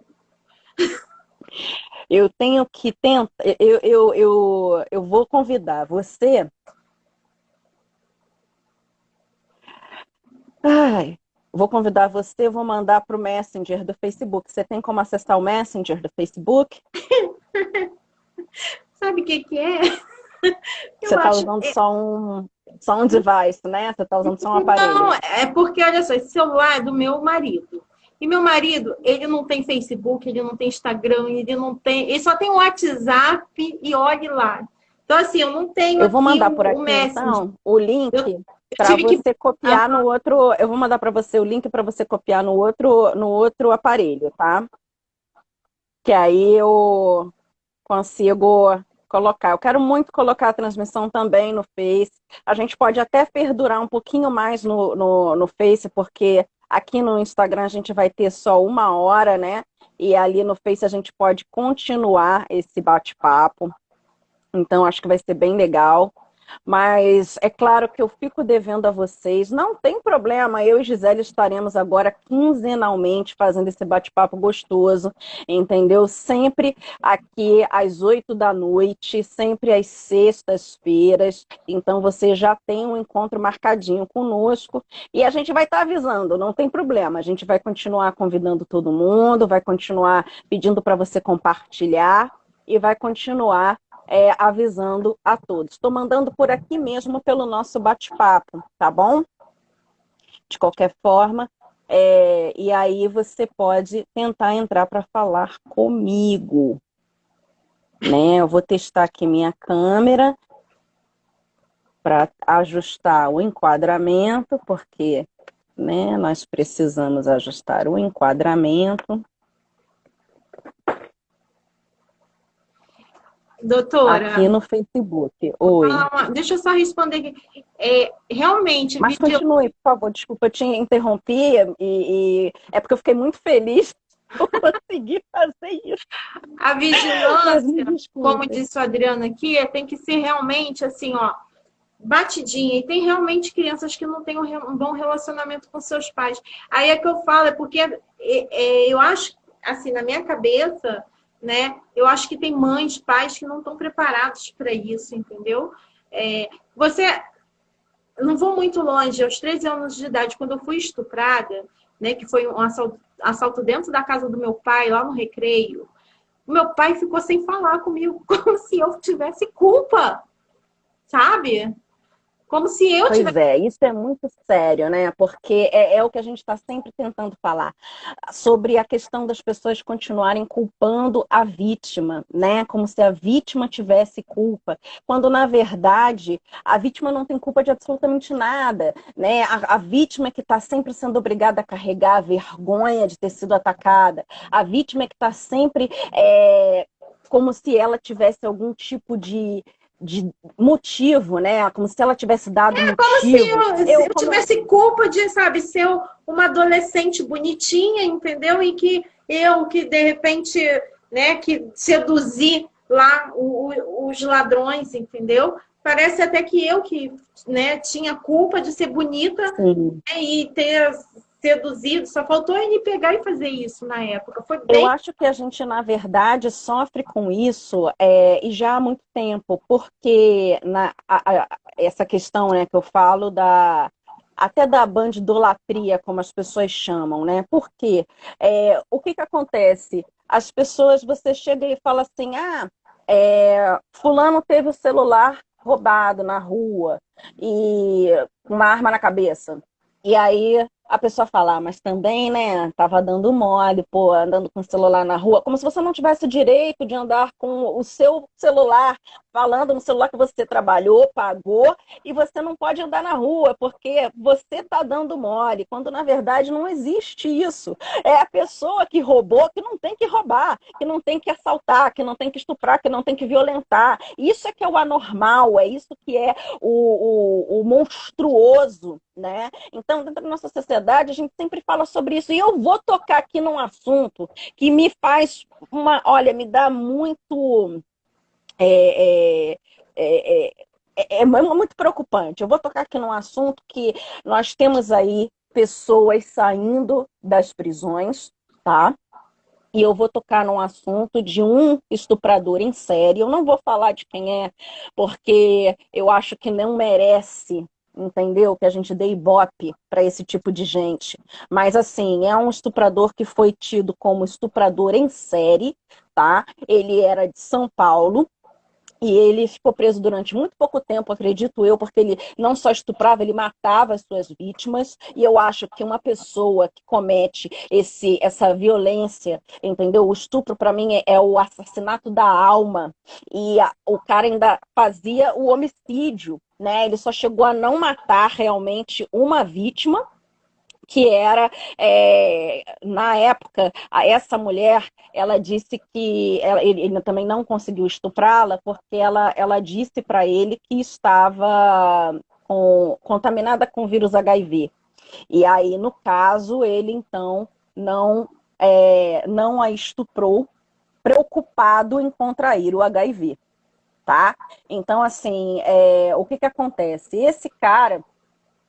Eu tenho que tentar, eu vou convidar você. Vou convidar você, vou mandar para o Messenger do Facebook. Você tem como acessar o Messenger do Facebook? Sabe o que é? Você está usando só um device, né? Você está usando só um aparelho. Não, é porque, olha só, esse celular é do meu marido. E meu marido, ele não tem Facebook, ele não tem Instagram, ele só tem WhatsApp e olhe lá. Então, assim, eu não tenho. Eu vou mandar por aqui, então, o link para você copiar no outro. Eu vou mandar para você o link para você copiar no outro aparelho, tá? Que aí eu consigo colocar. Eu quero muito colocar a transmissão também no Face. A gente pode até perdurar um pouquinho mais no Face, porque aqui no Instagram a gente vai ter só 1 hora, né? E ali no Face a gente pode continuar esse bate-papo. Então, acho que vai ser bem legal. Mas é claro que eu fico devendo a vocês. Não tem problema, eu e Gisele estaremos agora quinzenalmente fazendo esse bate-papo gostoso, entendeu? Sempre aqui às 8 da noite, sempre às sextas-feiras. Então você já tem um encontro marcadinho conosco e a gente vai estar avisando, não tem problema. A gente vai continuar convidando todo mundo, vai continuar pedindo para você compartilhar e vai continuar avisando a todos. Estou mandando por aqui mesmo pelo nosso bate-papo, tá bom? De qualquer forma, e aí você pode tentar entrar para falar comigo. Né? Eu vou testar aqui minha câmera para ajustar o enquadramento, porque né, nós precisamos ajustar o enquadramento. Doutora. Aqui no Facebook. Oi. Deixa eu só responder aqui. Realmente. Mas continue, por favor. Desculpa, eu te interrompi e é porque eu fiquei muito feliz por conseguir fazer isso. A vigilância, como disse o Adriano aqui, tem que ser realmente assim, ó, batidinha. E tem realmente crianças que não têm um bom relacionamento com seus pais. Aí é que eu falo, porque eu acho, assim, na minha cabeça, né? Eu acho que tem mães, pais que não estão preparados para isso, entendeu? Eu não vou muito longe, aos 13 anos de idade, quando eu fui estuprada, né? Que foi um assalto dentro da casa do meu pai, lá no Recreio. O meu pai ficou sem falar comigo, como se eu tivesse culpa, sabe? Como se eu Pois tivesse. é, isso é muito sério, né? Porque é o que a gente está sempre tentando falar sobre a questão das pessoas continuarem culpando a vítima, né? Como se a vítima tivesse culpa, quando na verdade a vítima não tem culpa de absolutamente nada, né? A vítima é que está sempre sendo obrigada a carregar a vergonha de ter sido atacada, a vítima é que está sempre como se ela tivesse algum tipo de motivo, né? Como se ela tivesse dado Como se motivo. eu tivesse culpa de, sabe, ser uma adolescente bonitinha, entendeu? E que eu, que de repente, né, que seduzi lá os ladrões, entendeu? Parece até que eu que, né, tinha culpa de ser bonita, Sim. né, e ter seduzido. Só faltou ele pegar e fazer isso na época. Foi Eu bem. acho que a gente, na verdade, sofre com isso e já há muito tempo, porque essa questão, né, que eu falo até da bandidolatria, como as pessoas chamam, né? Porque o que acontece? As pessoas, você chega e fala assim, fulano teve o celular roubado na rua e uma arma na cabeça. E aí a pessoa fala, mas também, né, tava dando mole, pô, andando com o celular na rua, como se você não tivesse o direito de andar com o seu celular, falando no celular que você trabalhou, pagou, e você não pode andar na rua, porque você tá dando mole, quando na verdade não existe isso. É a pessoa que roubou que não tem que roubar, que não tem que assaltar, que não tem que estuprar, que não tem que violentar. Isso é que é o anormal, é isso que é o monstruoso, né? Então, dentro da nossa sociedade, a gente sempre fala sobre isso. E eu vou tocar aqui num assunto que me faz olha, me dá muito. É, é, é, muito preocupante. Eu vou tocar aqui num assunto que nós temos aí pessoas saindo das prisões, tá? E eu vou tocar num assunto de um estuprador em série. Eu não vou falar de quem é, porque eu acho que não merece, entendeu? Que a gente dê ibope para esse tipo de gente. Mas, assim, é um estuprador que foi tido como estuprador em série, tá? Ele era de São Paulo. E ele ficou preso durante muito pouco tempo, acredito eu, porque ele não só estuprava, ele matava as suas vítimas. E eu acho que uma pessoa que comete essa violência, entendeu? O estupro, para mim, é o assassinato da alma. E o cara ainda fazia o homicídio, né? Ele só chegou a não matar realmente uma vítima, que era, na época, essa mulher, ela disse que ele também não conseguiu estuprá-la porque ela disse para ele que estava contaminada com o vírus HIV. E aí, no caso, ele então não a estuprou, preocupado em contrair o HIV, tá? Então, assim, o que acontece? Esse cara,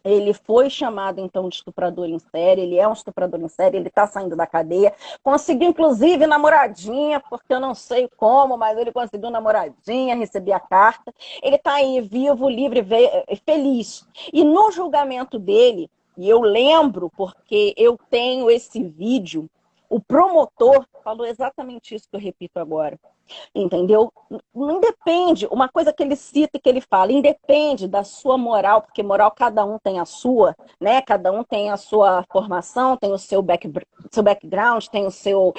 ele foi chamado, então, de estuprador em série, ele é um estuprador em série, ele está saindo da cadeia, conseguiu, inclusive, namoradinha, porque eu não sei como, mas ele conseguiu namoradinha, recebi a carta, ele está aí, vivo, livre, feliz. E no julgamento dele, e eu lembro, porque eu tenho esse vídeo, o promotor falou exatamente isso que eu repito agora. Entendeu? Não independe, uma coisa que ele cita e que ele fala, independe da sua moral, porque moral cada um tem a sua, né? Cada um tem a sua formação, tem o seu background, tem o seu,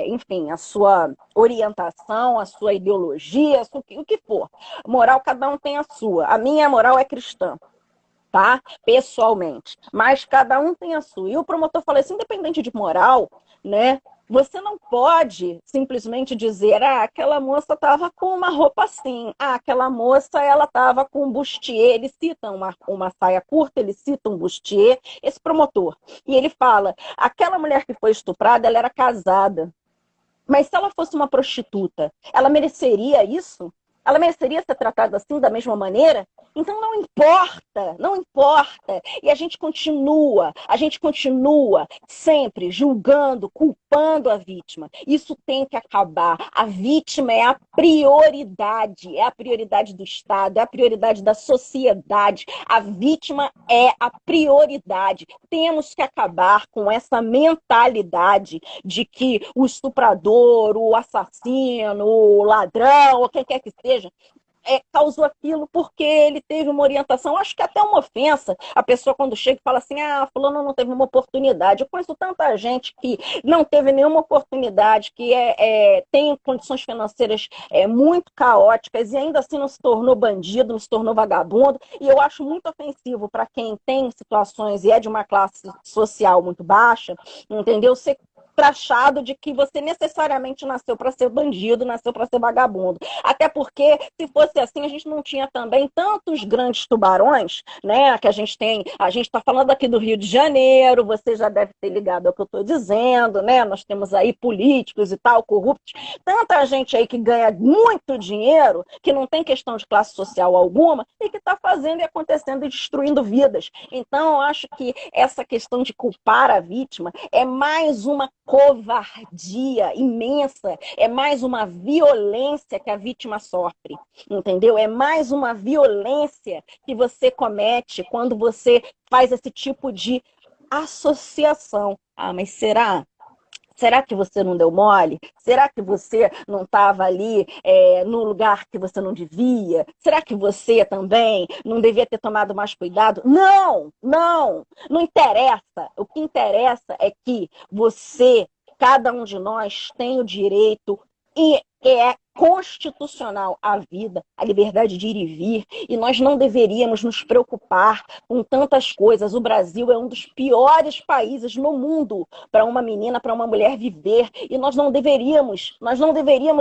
enfim, a sua orientação, a sua ideologia, o que for. Moral cada um tem a sua. A minha moral é cristã, tá? Pessoalmente. Mas cada um tem a sua. E o promotor falou assim, independente de moral, né? Você não pode simplesmente dizer, aquela moça estava com uma roupa assim, aquela moça ela estava com um bustier, ele cita uma saia curta, ele cita um bustier, esse promotor. E ele fala, aquela mulher que foi estuprada, ela era casada. Mas se ela fosse uma prostituta, ela mereceria isso? Ela mereceria ser tratada assim, da mesma maneira? Então não importa, não importa. E a gente continua sempre julgando, culpando a vítima. Isso tem que acabar. A vítima é a prioridade do Estado, é a prioridade da sociedade. A vítima é a prioridade. Temos que acabar com essa mentalidade de que o estuprador, o assassino, o ladrão, ou quem quer que seja, causou aquilo porque ele teve uma orientação, acho que até uma ofensa. A pessoa quando chega e fala assim, fulano não teve uma oportunidade. Eu conheço tanta gente que não teve nenhuma oportunidade, que tem condições financeiras muito caóticas e ainda assim não se tornou bandido, não se tornou vagabundo. E eu acho muito ofensivo para quem tem situações e é de uma classe social muito baixa, entendeu? Ser crachado de que você necessariamente nasceu para ser bandido, nasceu para ser vagabundo. Até porque, se fosse assim, a gente não tinha também tantos grandes tubarões, né? Que a gente tem. A gente está falando aqui do Rio de Janeiro, você já deve ter ligado ao que eu estou dizendo, né? Nós temos aí políticos e tal, corruptos, tanta gente aí que ganha muito dinheiro, que não tem questão de classe social alguma, e que está fazendo e acontecendo e destruindo vidas. Então, eu acho que essa questão de culpar a vítima é mais uma covardia imensa, é mais uma violência que a vítima sofre, entendeu? É mais uma violência que você comete quando você faz esse tipo de associação. Mas será? Será que você não deu mole? Será que você não estava ali no lugar que você não devia? Será que você também não devia ter tomado mais cuidado? Não, não, não interessa. O que interessa é que você, cada um de nós, tem o direito e é constitucional a vida, a liberdade de ir e vir, e nós não deveríamos nos preocupar com tantas coisas. O Brasil é um dos piores países no mundo para uma menina, para uma mulher viver, e nós não deveríamos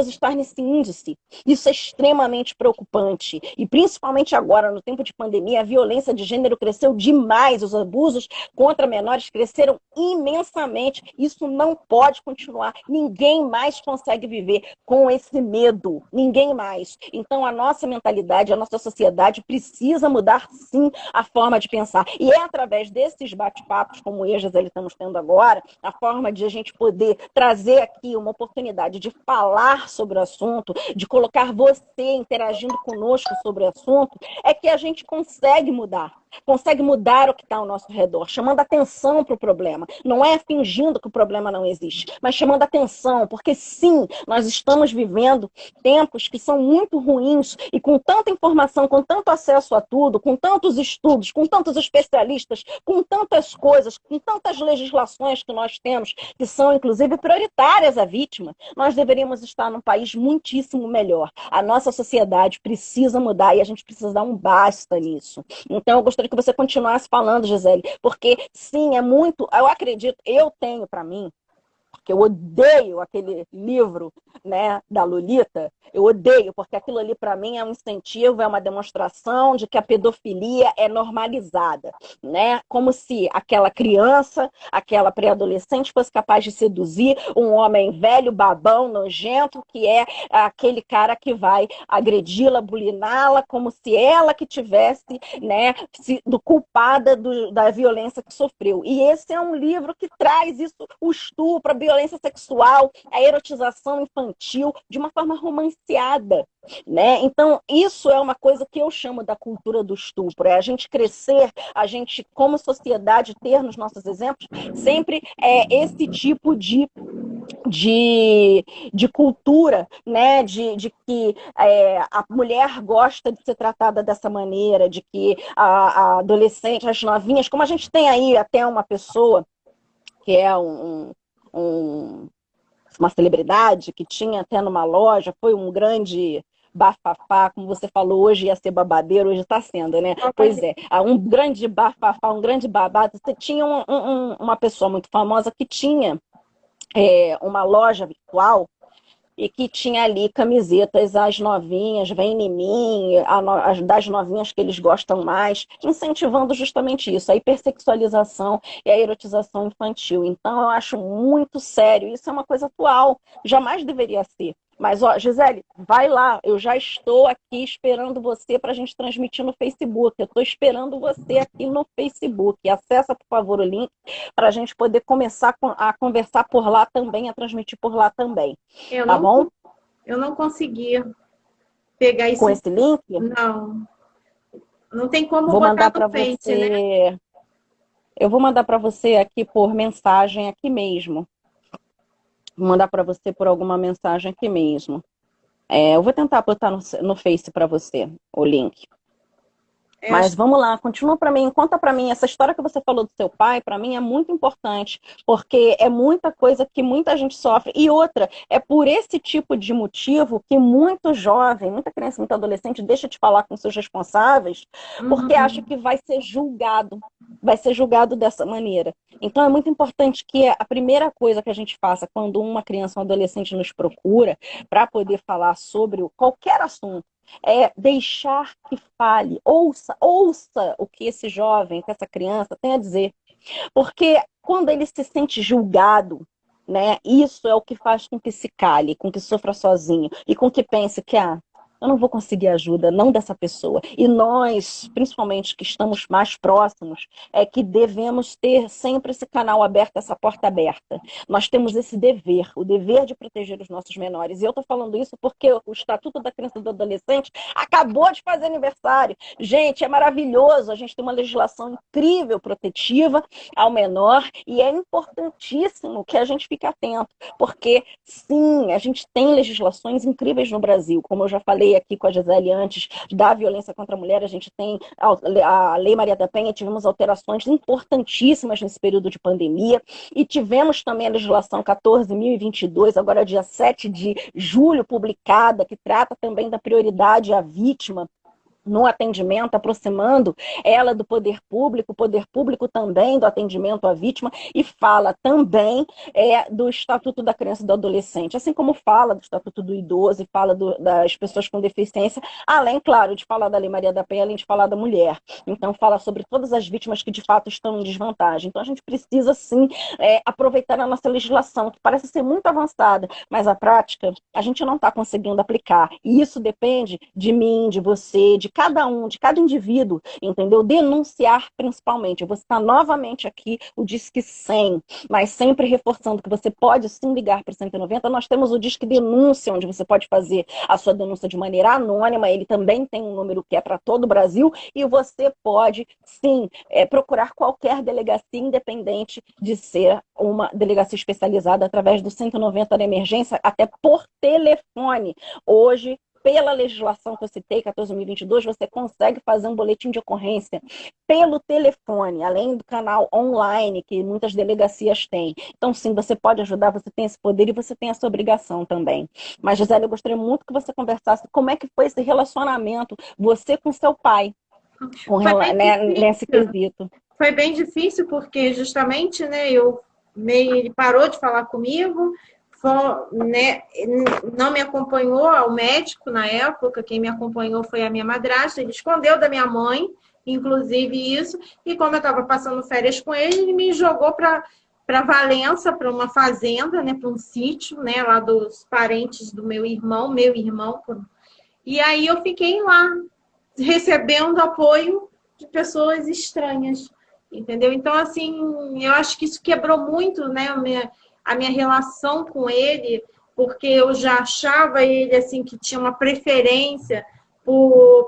estar nesse índice. Isso é extremamente preocupante, e principalmente agora, no tempo de pandemia, a violência de gênero cresceu demais, os abusos contra menores cresceram imensamente. Isso não pode continuar. Ninguém mais consegue viver com esse medo. Ninguém mais. Então, a nossa mentalidade, a nossa sociedade precisa mudar, sim, a forma de pensar. E é através desses bate-papos, como eu e a Gisele estamos tendo agora, a forma de a gente poder trazer aqui uma oportunidade de falar sobre o assunto, de colocar você interagindo conosco sobre o assunto, é que a gente consegue mudar o que está ao nosso redor, chamando atenção para o problema. Não é fingindo que o problema não existe, mas chamando atenção, porque sim, nós estamos vivendo tempos que são muito ruins e com tanta informação, com tanto acesso a tudo, com tantos estudos, com tantos especialistas, com tantas coisas, com tantas legislações que nós temos, que são inclusive prioritárias à vítima, nós deveríamos estar num país muitíssimo melhor. A nossa sociedade precisa mudar e a gente precisa dar um basta nisso. Então, eu gostaria que você continuasse falando, Gisele, porque sim, é muito, eu acredito, eu tenho para mim, porque eu odeio aquele livro, né, da Lolita, eu odeio, porque aquilo ali para mim é um incentivo, é uma demonstração de que a pedofilia é normalizada, né? Como se aquela criança, aquela pré-adolescente fosse capaz de seduzir um homem velho, babão, nojento, que é aquele cara que vai agredi-la, buliná-la, como se ela que tivesse, né, sido culpada da violência que sofreu. E esse é um livro que traz isso, o estupro, a violência sexual, a erotização infantil, de uma forma romanceada, né? Então, isso é uma coisa que eu chamo da cultura do estupro, é a gente crescer, a gente, como sociedade, ter nos nossos exemplos sempre esse tipo de cultura, né? De que a mulher gosta de ser tratada dessa maneira, de que a adolescente, as novinhas, como a gente tem aí até uma pessoa que é uma celebridade que tinha até numa loja, foi um grande bafafá, como você falou, hoje ia ser babadeiro, hoje está sendo, né? Pois é, um grande bafafá, um grande babado. Você tinha uma pessoa muito famosa que tinha uma loja virtual e que tinha ali camisetas, as novinhas, vem em mim, as das novinhas que eles gostam mais, incentivando justamente isso, a hipersexualização e a erotização infantil. Então, eu acho muito sério, isso é uma coisa atual, jamais deveria ser. Mas, ó, Gisele, vai lá, eu já estou aqui esperando você para a gente transmitir no Facebook. Eu estou esperando você aqui no Facebook. Acessa, por favor, o link para a gente poder começar a conversar por lá também, a transmitir por lá também. Tá bom? Eu não conseguia pegar com esse link? Não. Não tem como vou botar mandar no para Face, você, né? Eu vou mandar para você aqui por mensagem aqui mesmo. Vou mandar para você por alguma mensagem aqui mesmo. Eu vou tentar botar no Face para você o link. Eu Mas acho vamos lá, continua para mim, conta para mim. Essa história que você falou do seu pai, para mim é muito importante, porque é muita coisa que muita gente sofre. E outra, é por esse tipo de motivo que muito jovem, muita criança, muito adolescente deixa de falar com seus responsáveis, porque acha Uhum. que vai ser julgado dessa maneira. Então é muito importante que a primeira coisa que a gente faça quando uma criança ou um adolescente nos procura para poder falar sobre qualquer assunto, é deixar que fale, ouça o que esse jovem, que essa criança tem a dizer. Porque quando ele se sente julgado, né, isso é o que faz com que se cale, com que sofra sozinho e com que pense que, eu não vou conseguir ajuda, não dessa pessoa. E nós, principalmente que estamos mais próximos, é que devemos ter sempre esse canal aberto, essa porta aberta. Nós temos esse dever, o dever de proteger os nossos menores. E eu estou falando isso porque o Estatuto da Criança e do Adolescente acabou de fazer aniversário. Gente, é maravilhoso, a gente tem uma legislação incrível, protetiva ao menor, e é importantíssimo que a gente fique atento, porque sim, a gente tem legislações incríveis no Brasil, como eu já falei aqui com a Gisele antes, da violência contra a mulher, a gente tem a Lei Maria da Penha, tivemos alterações importantíssimas nesse período de pandemia, e tivemos também a legislação 14.022, agora dia 7 de julho, publicada, que trata também da prioridade à vítima no atendimento, aproximando ela do poder público também do atendimento à vítima, e fala também do Estatuto da Criança e do Adolescente, assim como fala do Estatuto do Idoso e fala das pessoas com deficiência, além, claro, de falar da Lei Maria da Penha, além de falar da mulher. Então, fala sobre todas as vítimas que de fato estão em desvantagem. Então, a gente precisa, sim, aproveitar a nossa legislação, que parece ser muito avançada, mas a prática a gente não está conseguindo aplicar. E isso depende de mim, de você, de cada um, de cada indivíduo, entendeu? Denunciar principalmente. Eu vou citar novamente aqui o Disque 100, mas sempre reforçando que você pode sim ligar para o 190. Nós temos o Disque Denúncia, onde você pode fazer a sua denúncia de maneira anônima. Ele também tem um número que é para todo o Brasil, e você pode sim procurar qualquer delegacia, independente de ser uma delegacia especializada, através do 190 da emergência, até por telefone. Hoje, pela legislação que eu citei, 14.022, você consegue fazer um boletim de ocorrência pelo telefone, além do canal online que muitas delegacias têm. Então, sim, você pode ajudar, você tem esse poder e você tem essa obrigação também. Mas, Gisele, eu gostaria muito que você conversasse como é que foi esse relacionamento, você com seu pai, Foi bem nesse difícil. quesito. Foi bem difícil porque justamente, né, ele parou de falar comigo, né, não me acompanhou ao médico na época, quem me acompanhou foi a minha madrasta, ele escondeu da minha mãe, inclusive isso, e como eu estava passando férias com ele, ele me jogou para Valença, para uma fazenda, né, para um sítio, né, lá dos parentes do meu irmão, e aí eu fiquei lá, recebendo apoio de pessoas estranhas, entendeu? Então, assim, eu acho que isso quebrou muito, né, a minha relação com ele, porque eu já achava ele, assim, que tinha uma preferência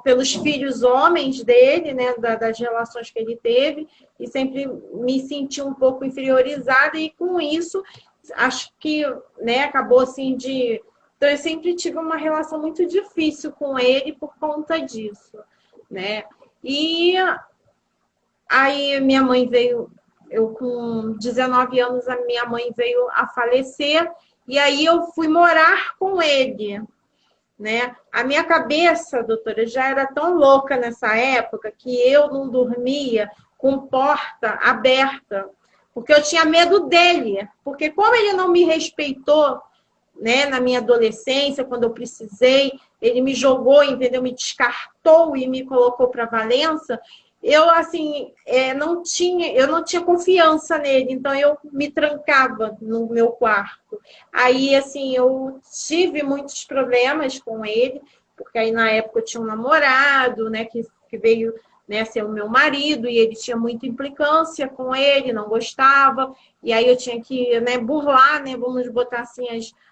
pelos filhos homens dele, né, das relações que ele teve, e sempre me senti um pouco inferiorizada, e com isso, acho que, né, acabou, assim, de... Então, eu sempre tive uma relação muito difícil com ele por conta disso, né? E aí minha mãe veio, eu com 19 anos, a minha mãe veio a falecer, e aí eu fui morar com ele, né? A minha cabeça, doutora, já era tão louca nessa época que eu não dormia com porta aberta, porque eu tinha medo dele, porque como ele não me respeitou, né, na minha adolescência, quando eu precisei, ele me jogou, entendeu? Me descartou e me colocou para Valença. Eu, assim, eu não tinha confiança nele, então eu me trancava no meu quarto. Aí, assim, eu tive muitos problemas com ele, porque aí na época eu tinha um namorado, né, que veio, né, ser o meu marido, e ele tinha muita implicância com ele, não gostava, e aí eu tinha que, né, burlar, né, vamos botar assim,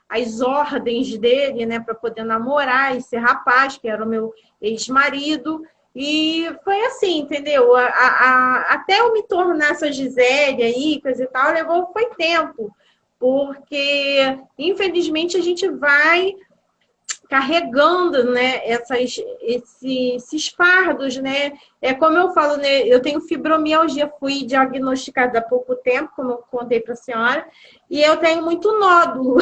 as ordens dele, né, para poder namorar esse rapaz, que era o meu ex-marido. E foi assim, entendeu? Até eu me tornar essa Gisele aí, coisa e tal, foi tempo. Porque, infelizmente, a gente vai carregando, né, esses fardos, né? É como eu falo, né? Eu tenho fibromialgia, fui diagnosticada há pouco tempo, como eu contei para a senhora, e eu tenho muito nódulo.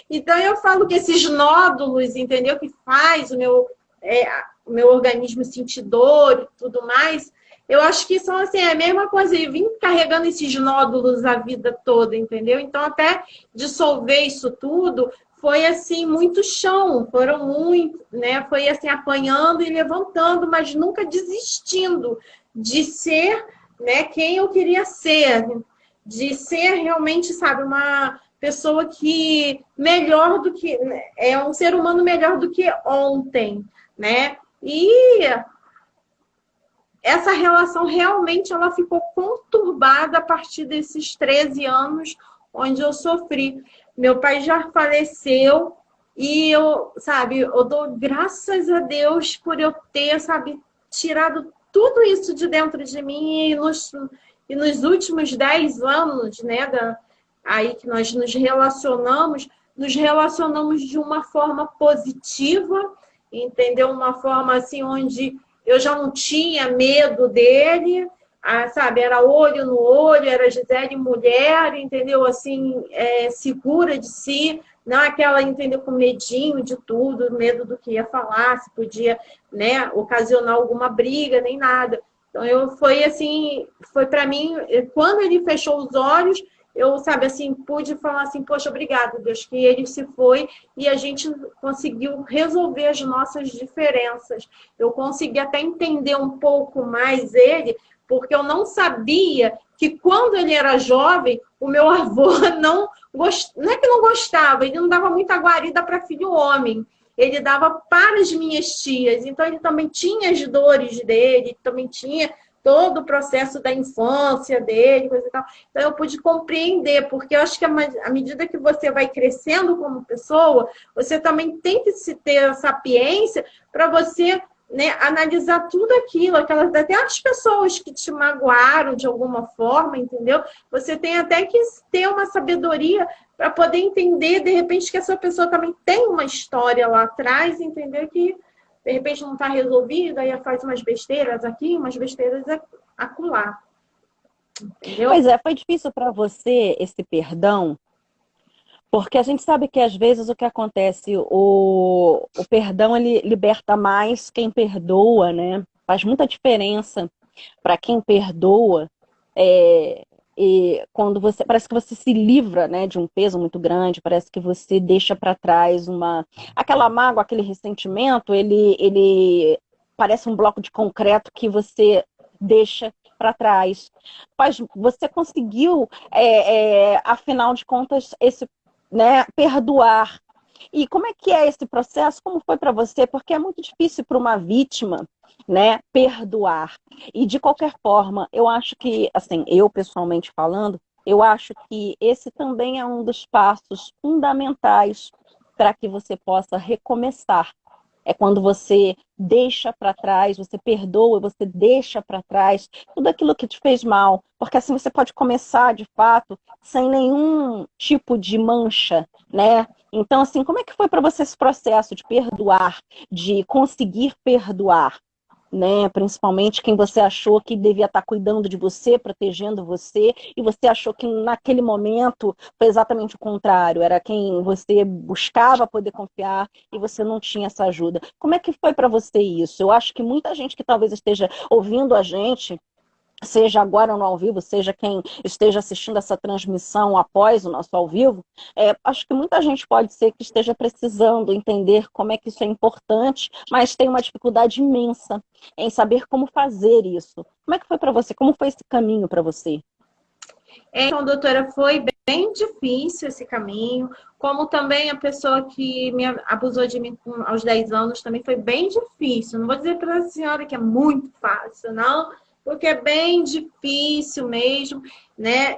Então eu falo que esses nódulos, entendeu? Que faz o meu organismo sentir dor e tudo mais, eu acho que são assim, é a mesma coisa, e vim carregando esses nódulos a vida toda, entendeu? Então, até dissolver isso tudo foi assim, muito chão, foram muito, né? Foi assim, apanhando e levantando, mas nunca desistindo de ser, né, quem eu queria ser, de ser realmente, sabe, uma pessoa que melhor do que é um ser humano melhor do que ontem, né? E essa relação realmente ela ficou conturbada a partir desses 13 anos onde eu sofri. Meu pai já faleceu e eu, sabe, eu dou graças a Deus por eu ter, sabe, tirado tudo isso de dentro de mim e nos últimos 10 anos, né, aí que nós nos relacionamos de uma forma positiva, entendeu? Uma forma assim onde eu já não tinha medo dele, sabe? Era olho no olho, era Gisele mulher, entendeu? Assim, segura de si, não aquela, entendeu? Com medinho de tudo, medo do que ia falar, se podia, né? Ocasionar alguma briga, nem nada. Então, foi assim, foi para mim, quando ele fechou os olhos, eu, sabe, assim, pude falar assim, poxa, obrigado, Deus, que ele se foi e a gente conseguiu resolver as nossas diferenças. Eu consegui até entender um pouco mais ele, porque eu não sabia que quando ele era jovem, o meu avô não é que não gostava, ele não dava muita guarida para filho homem. Ele dava para as minhas tias, então ele também tinha as dores dele, também tinha todo o processo da infância dele, coisa e tal. Então eu pude compreender, porque eu acho que à medida que você vai crescendo como pessoa, você também tem que se ter a sapiência para você, né, analisar tudo aquilo, até as pessoas que te magoaram de alguma forma, entendeu? Você tem até que ter uma sabedoria para poder entender, de repente, que essa pessoa também tem uma história lá atrás, entendeu? Que de repente não está resolvida, aí faz umas besteiras aqui, umas besteiras acolá. Entendeu? Pois é, foi difícil para você esse perdão, porque a gente sabe que às vezes o que acontece, o perdão ele liberta mais quem perdoa, né? Faz muita diferença para quem perdoa. E quando você parece que você se livra, né, de um peso muito grande, parece que você deixa para trás aquela mágoa, aquele ressentimento, ele parece um bloco de concreto que você deixa para trás. Mas você conseguiu, afinal de contas, né, perdoar. E como é que é esse processo? Como foi para você? Porque é muito difícil para uma vítima, né, perdoar. E de qualquer forma, eu acho que, assim, eu pessoalmente falando, eu acho que esse também é um dos passos fundamentais para que você possa recomeçar. É quando você deixa para trás, você perdoa, você deixa para trás tudo aquilo que te fez mal. Porque assim você pode começar, de fato, sem nenhum tipo de mancha, né? Então, assim, como é que foi para você esse processo de perdoar, de conseguir perdoar? Né? Principalmente quem você achou que devia estar cuidando de você, protegendo você, e você achou que naquele momento foi exatamente o contrário, era quem você buscava poder confiar e você não tinha essa ajuda. Como é que foi para você isso? Eu acho que muita gente que talvez esteja ouvindo a gente, seja agora no ao vivo, seja quem esteja assistindo essa transmissão após o nosso ao vivo, acho que muita gente pode ser que esteja precisando entender como é que isso é importante, mas tem uma dificuldade imensa em saber como fazer isso. Como é que foi para você? Como foi esse caminho para você? Então, doutora, foi bem difícil esse caminho, como também a pessoa que me abusou de mim aos 10 anos também foi bem difícil. Não vou dizer para a senhora que é muito fácil, não, porque é bem difícil mesmo, né?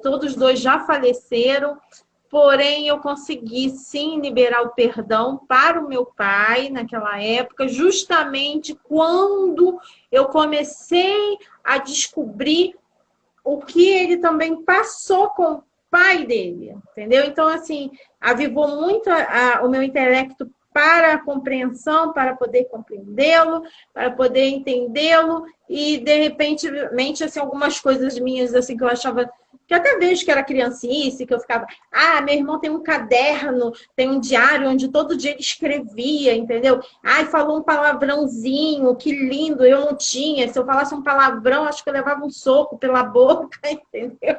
Todos dois já faleceram, porém eu consegui sim liberar o perdão para o meu pai naquela época, justamente quando eu comecei a descobrir o que ele também passou pai dele, entendeu? Então, assim, avivou muito o meu intelecto para a compreensão, para poder compreendê-lo, para poder entendê-lo, e de repente, assim, algumas coisas minhas assim que eu achava, que eu até vejo que era criancice, que eu ficava, meu irmão tem um caderno, tem um diário onde todo dia ele escrevia, entendeu? Ai, falou um palavrãozinho, que lindo, eu não tinha. Se eu falasse um palavrão, acho que eu levava um soco pela boca, entendeu?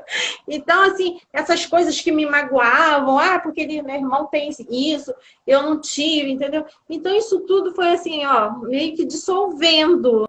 Então, assim, essas coisas que me magoavam, porque meu irmão tem isso, eu não tive, entendeu? Então, isso tudo foi assim, ó, meio que dissolvendo